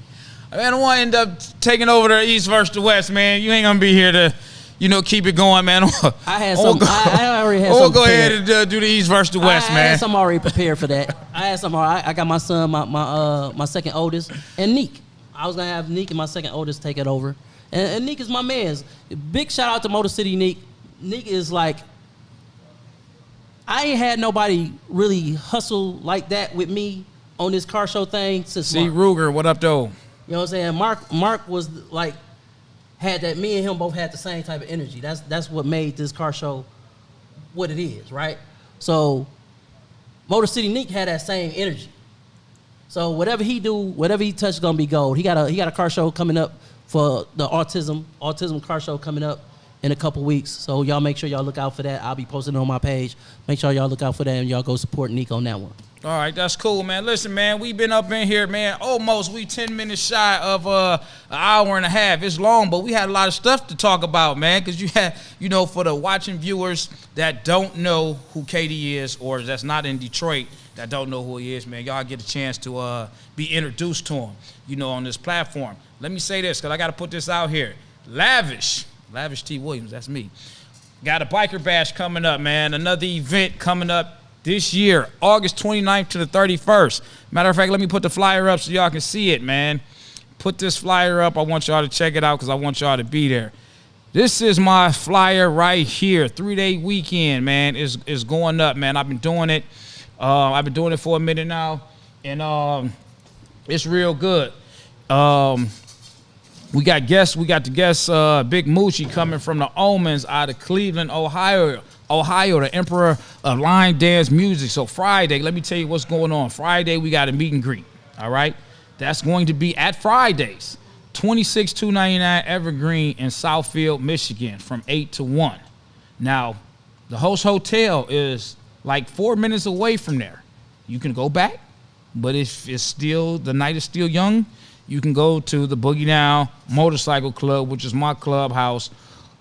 I don't want to end up taking over the East versus the West, man. You ain't going to be here to, keep it going, man. I already had something. We'll go ahead and do the East versus the West, man. I had something already prepared for that. I got my son, my second oldest, and Neek. I was going to have Neek and my second oldest take it over. And Neek is my man. Big shout out to Motor City Neek. Neek is like, I ain't had nobody really hustle like that with me on this car show thing since C. Mark. Ruger, what up, though? You know what I'm saying? Mark was like, had that, me and him both had the same type of energy. That's what made this car show what it is, right? So Motor City Neek had that same energy. So whatever he do, whatever he touch is gonna be gold. He got a car show coming up for the autism car show coming up in a couple weeks. So y'all make sure y'all look out for that. I'll be posting it on my page. Make sure y'all look out for that and y'all go support Nick on that one. All right, that's cool, man. Listen, man, we've been up in here, man. We 10 minutes shy of an hour and a half. It's long, but we had a lot of stuff to talk about, man, because you had, for the watching viewers that don't know who KD is or that's not in Detroit that don't know who he is, man, y'all get a chance to be introduced to him, on this platform. Let me say this, because I got to put this out here. Lavish T. Williams, that's me. Got a biker bash coming up, man. Another event coming up this year, August 29th to the 31st. Matter of fact, let me put the flyer up so y'all can see it, man. Put this flyer up. I want y'all to check it out because I want y'all to be there. This is my flyer right here. 3-day weekend, man, is going up, man. I've been doing it. I've been doing it for a minute now, and it's real good. We got the guest Big Moochie coming from the Omens out of Cleveland, Ohio, the Emperor of Line Dance Music. So Friday, let me tell you what's going on. Friday, we got a meet and greet, all right? That's going to be at Fridays, 26299 Evergreen in Southfield, Michigan, from 8 to 1. Now, the host hotel is like 4 minutes away from there. You can go back, but if the night is still young, you can go to the Boogie Down Motorcycle Club, which is my clubhouse,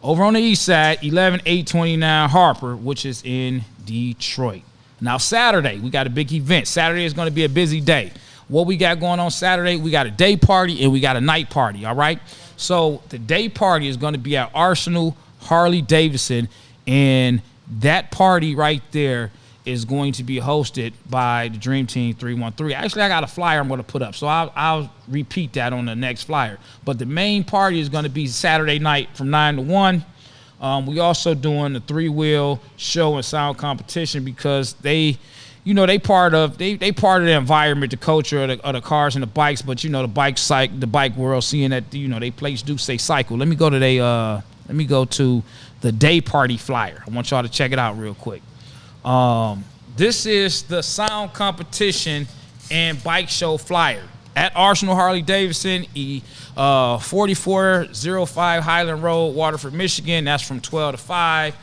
over on the east side, 11829 Harper, which is in Detroit. Now, Saturday, we got a big event. Saturday is going to be a busy day. What we got going on Saturday, we got a day party and we got a night party, all right? So the day party is going to be at Arsenal Harley Davidson, and that party right there is going to be hosted by the Dream Team 313. Actually, I got a flyer I'm going to put up, so I'll repeat that on the next flyer. But the main party is going to be Saturday night from 9 to 1. We also doing the 3-wheel show and sound competition because they part of the environment, the culture of the cars and the bikes. But the bike world, seeing that they place do say cycle. Let me go to the day party flyer. I want y'all to check it out real quick. this is the sound competition and bike show flyer at Arsenal Harley Davidson, 4405 Highland Road, Waterford, Michigan. That's from 12 to 5.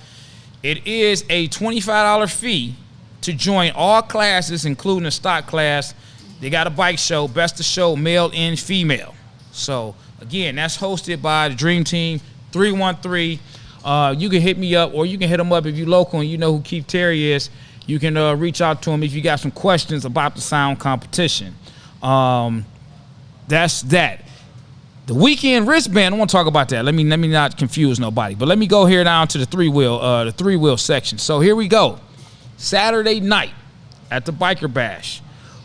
It is a $25 fee to join all classes, including the stock class. They got a bike show, best of show, male and female. So, again, that's hosted by the Dream Team, 313. You can hit me up, or you can hit them up if you're local and you know who Keith Terry is. You can reach out to him if you got some questions about the sound competition. That's that. The weekend wristband, I want to talk about that. Let me not confuse nobody. But let me go here down to the three-wheel section. So here we go. Saturday night at the Biker Bash,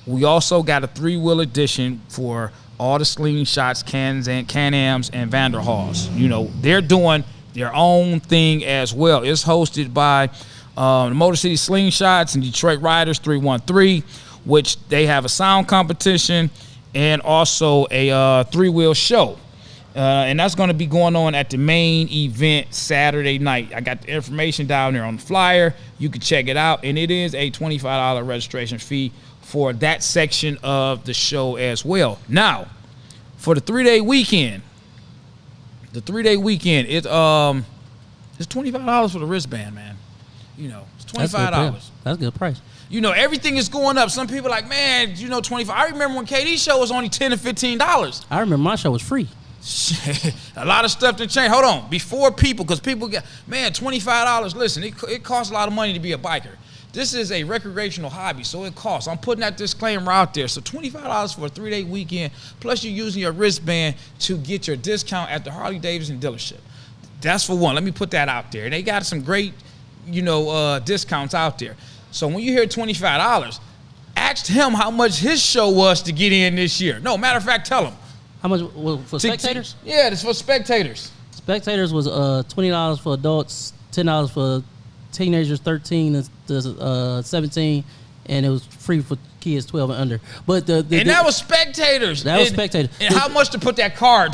we also got a 3-wheel edition for all the Slingshots, Can-Ams, and Vanderhaals. You know, they're doing their own thing as well. It's hosted by the Motor City Slingshots and Detroit Riders 313, which they have a sound competition and also a 3-wheel show. And that's going to be going on at the main event Saturday night. I got the information down there on the flyer. You can check it out. And it is a $25 registration fee for that section of the show as well. Now, for the 3-day weekend, it's $25 for the wristband, man. You know, it's $25. That's a good price. You know, everything is going up. Some people are like, man, you know, $25. I remember when KD's show was only $10 to $15. I remember my show was free. A lot of stuff to change. Hold on. Before people, because people get, man, $25. Listen, it costs a lot of money to be a biker. This is a recreational hobby, so it costs. I'm putting that disclaimer out there. So $25 for a 3-day weekend, plus you're using your wristband to get your discount at the Harley Davidson dealership. That's for one. Let me put that out there. They got some great, discounts out there. So when you hear $25, ask him how much his show was to get in this year. No, matter of fact, tell him. How much for spectators? Yeah, it's for spectators. Spectators was $20 for adults, $10 for teenagers 13 to 17, and it was free for kids 12 and under. But that was spectators. That was spectators. And how much to put the car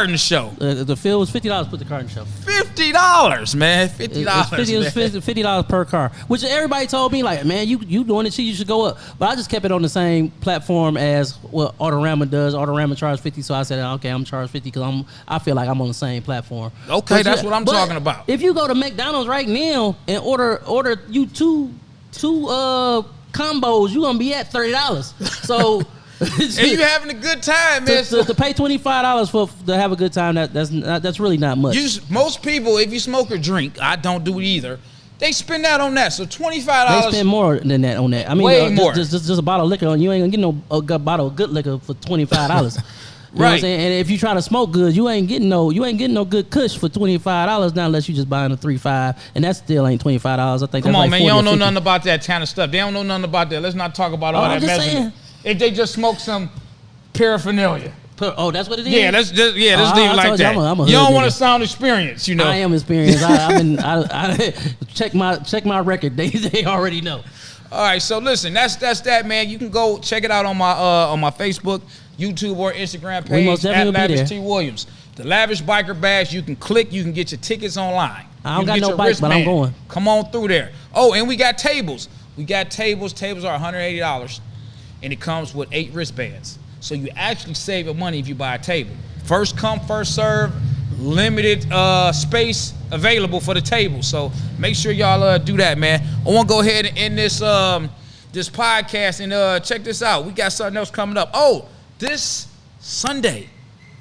in the show? The field was $50 to put the car in the show. $50, man. $50. $50 per car. Which everybody told me, like, man, you doing it cheap, you should go up. But I just kept it on the same platform as what Autorama does. Autorama charged $50, so I said, okay, I'm charged $50 because I feel like I'm on the same platform. Okay, but that's what I'm talking about. If you go to McDonald's right now and order you two combos, you're gonna be at $30. So and you having a good time, man. To pay $25 to have a good time, that's really not much. Most people, if you smoke or drink, I don't do it either, they spend that on that. So $25. They spend more than that on that. I mean, way more. Just a bottle of liquor, you ain't gonna get no bottle of good liquor for $25. You know what I'm saying? And if you try to smoke good, you ain't getting no good kush for $25 now, unless you just buying a 3.5, and that still ain't $25. I think. Come that's on, like man, 40 you don't or know 50. nothing about that kind of stuff. They don't know nothing about that. Let's not talk about all that measurement. If they just smoke some paraphernalia. Oh, that's what it is. Yeah, let's leave it like that. You don't want a sound experience, you know. I am experienced. I check my record. They already know. All right, so listen, that's that, man. You can go check it out on my Facebook, YouTube, or Instagram page at Lavish T. Williams. The Lavish Biker Bash, you can click, you can get your tickets online. I don't got no bike, but I'm going. Come on through there. Oh, and we got tables. Tables are $180, and it comes with 8 wristbands. So you actually save your money if you buy a table. First come, first serve, limited space available for the table. So make sure y'all do that, man. I want to go ahead and end this podcast and check this out. We got something else coming up. Oh, this Sunday,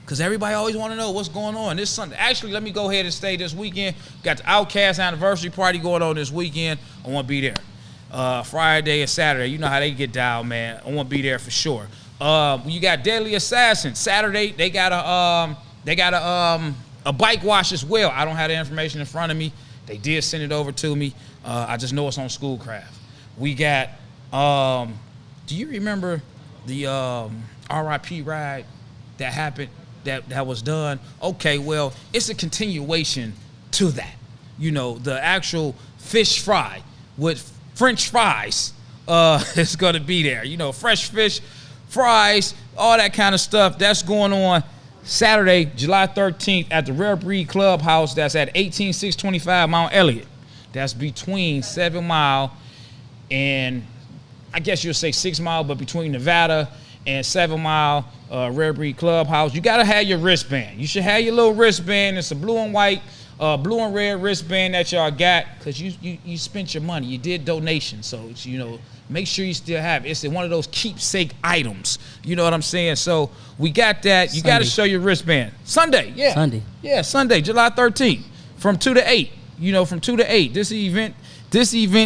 because everybody always want to know what's going on this Sunday. Actually, let me go ahead and stay this weekend. Got the Outkast anniversary party going on this weekend. I want to be there. Friday and Saturday, you know how they get down, man. I want to be there for sure. You got Deadly Assassin. Saturday, they got a bike wash as well. I don't have the information in front of me. They did send it over to me. I just know it's on Schoolcraft. We got, do you remember the RIP ride that happened, that was done? Okay, well, it's a continuation to that. You know, the actual fish fry with French fries is going to be there. You know, fresh fish, fries, all that kind of stuff. That's going on Saturday, July 13th at the Rare Breed Clubhouse. That's at 18625 Mount Elliott. That's between 7 Mile and I guess you'll say 6 Mile, but between Nevada and 7 Mile, Rare Breed Clubhouse, you gotta have your wristband. You should have your little wristband. It's a blue and white, blue and red wristband that y'all got, because you spent your money. You did donations, so it's, make sure you still have it. It's one of those keepsake items. You know what I'm saying? So we got that. You got to show your wristband. Sunday, yeah. Sunday. Yeah, Sunday, July 13th, from 2 to 8. From 2 to 8. This event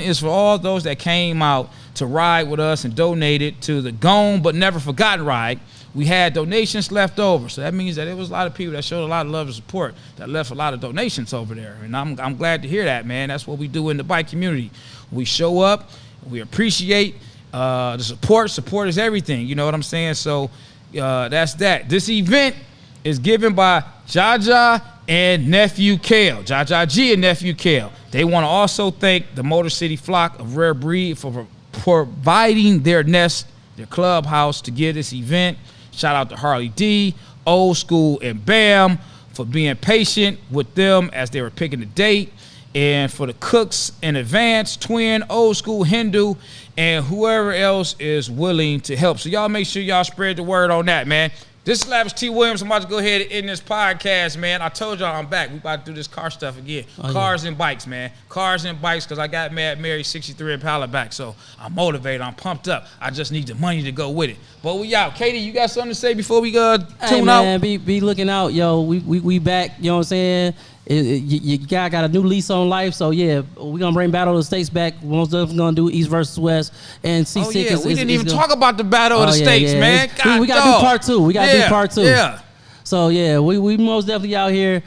is for all those that came out to ride with us and donated to the Gone But Never Forgotten ride. We had donations left over. So that means that there was a lot of people that showed a lot of love and support that left a lot of donations over there. And I'm glad to hear that, man. That's what we do in the bike community. We show up. We appreciate the support. Support is everything. You know what I'm saying? So that's that. This event is given by Jaja and Nephew Kale. Jaja G and Nephew Kale. They want to also thank the Motor City Flock of Rare Breed for providing their nest, their clubhouse, to give this event. Shout out to Harley D, Old School, and Bam for being patient with them as they were picking the date. And for the cooks in advance, Twin, Old School, Hindu, and whoever else is willing to help. So y'all make sure y'all spread the word on that, man. This is Lavish T. Williams. I'm about to go ahead and end this podcast, man. I told y'all I'm back. We about to do this car stuff again. Cars and bikes, man. Cars and bikes, because I got Mad Mary 63 Impala back. So I'm motivated. I'm pumped up. I just need the money to go with it. But we out. Katie, you got something to say before we tune out? Be looking out, yo. We back, you know what I'm saying? You got a new lease on life, so yeah, we're gonna bring Battle of the States back. We're gonna do East versus West, and C6. Oh yeah, we didn't even talk about the Battle of the States, man. We gotta do part two. We gotta do part two. Yeah. So yeah, we most definitely out here.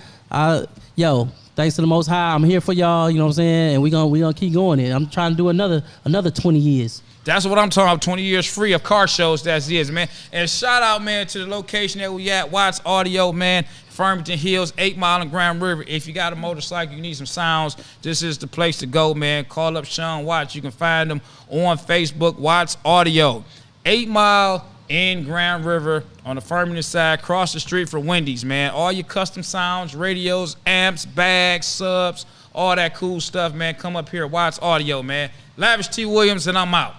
Yo, thanks to the Most High, I'm here for y'all. You know what I'm saying? And we gonna keep going. And I'm trying to do another 20 years. That's what I'm talking about. 20 years free of car shows. That's it, man. And shout out, man, to the location that we at. Watts Audio, man. Farmington Hills, 8 Mile and Grand River. If you got a motorcycle, you need some sounds, this is the place to go, man. Call up Sean Watts. You can find them on Facebook, Watts Audio. 8 Mile in Grand River on the Farmington side, across the street from Wendy's, man. All your custom sounds, radios, amps, bags, subs, all that cool stuff, man. Come up here, Watts Audio, man. Lavish T. Williams, and I'm out.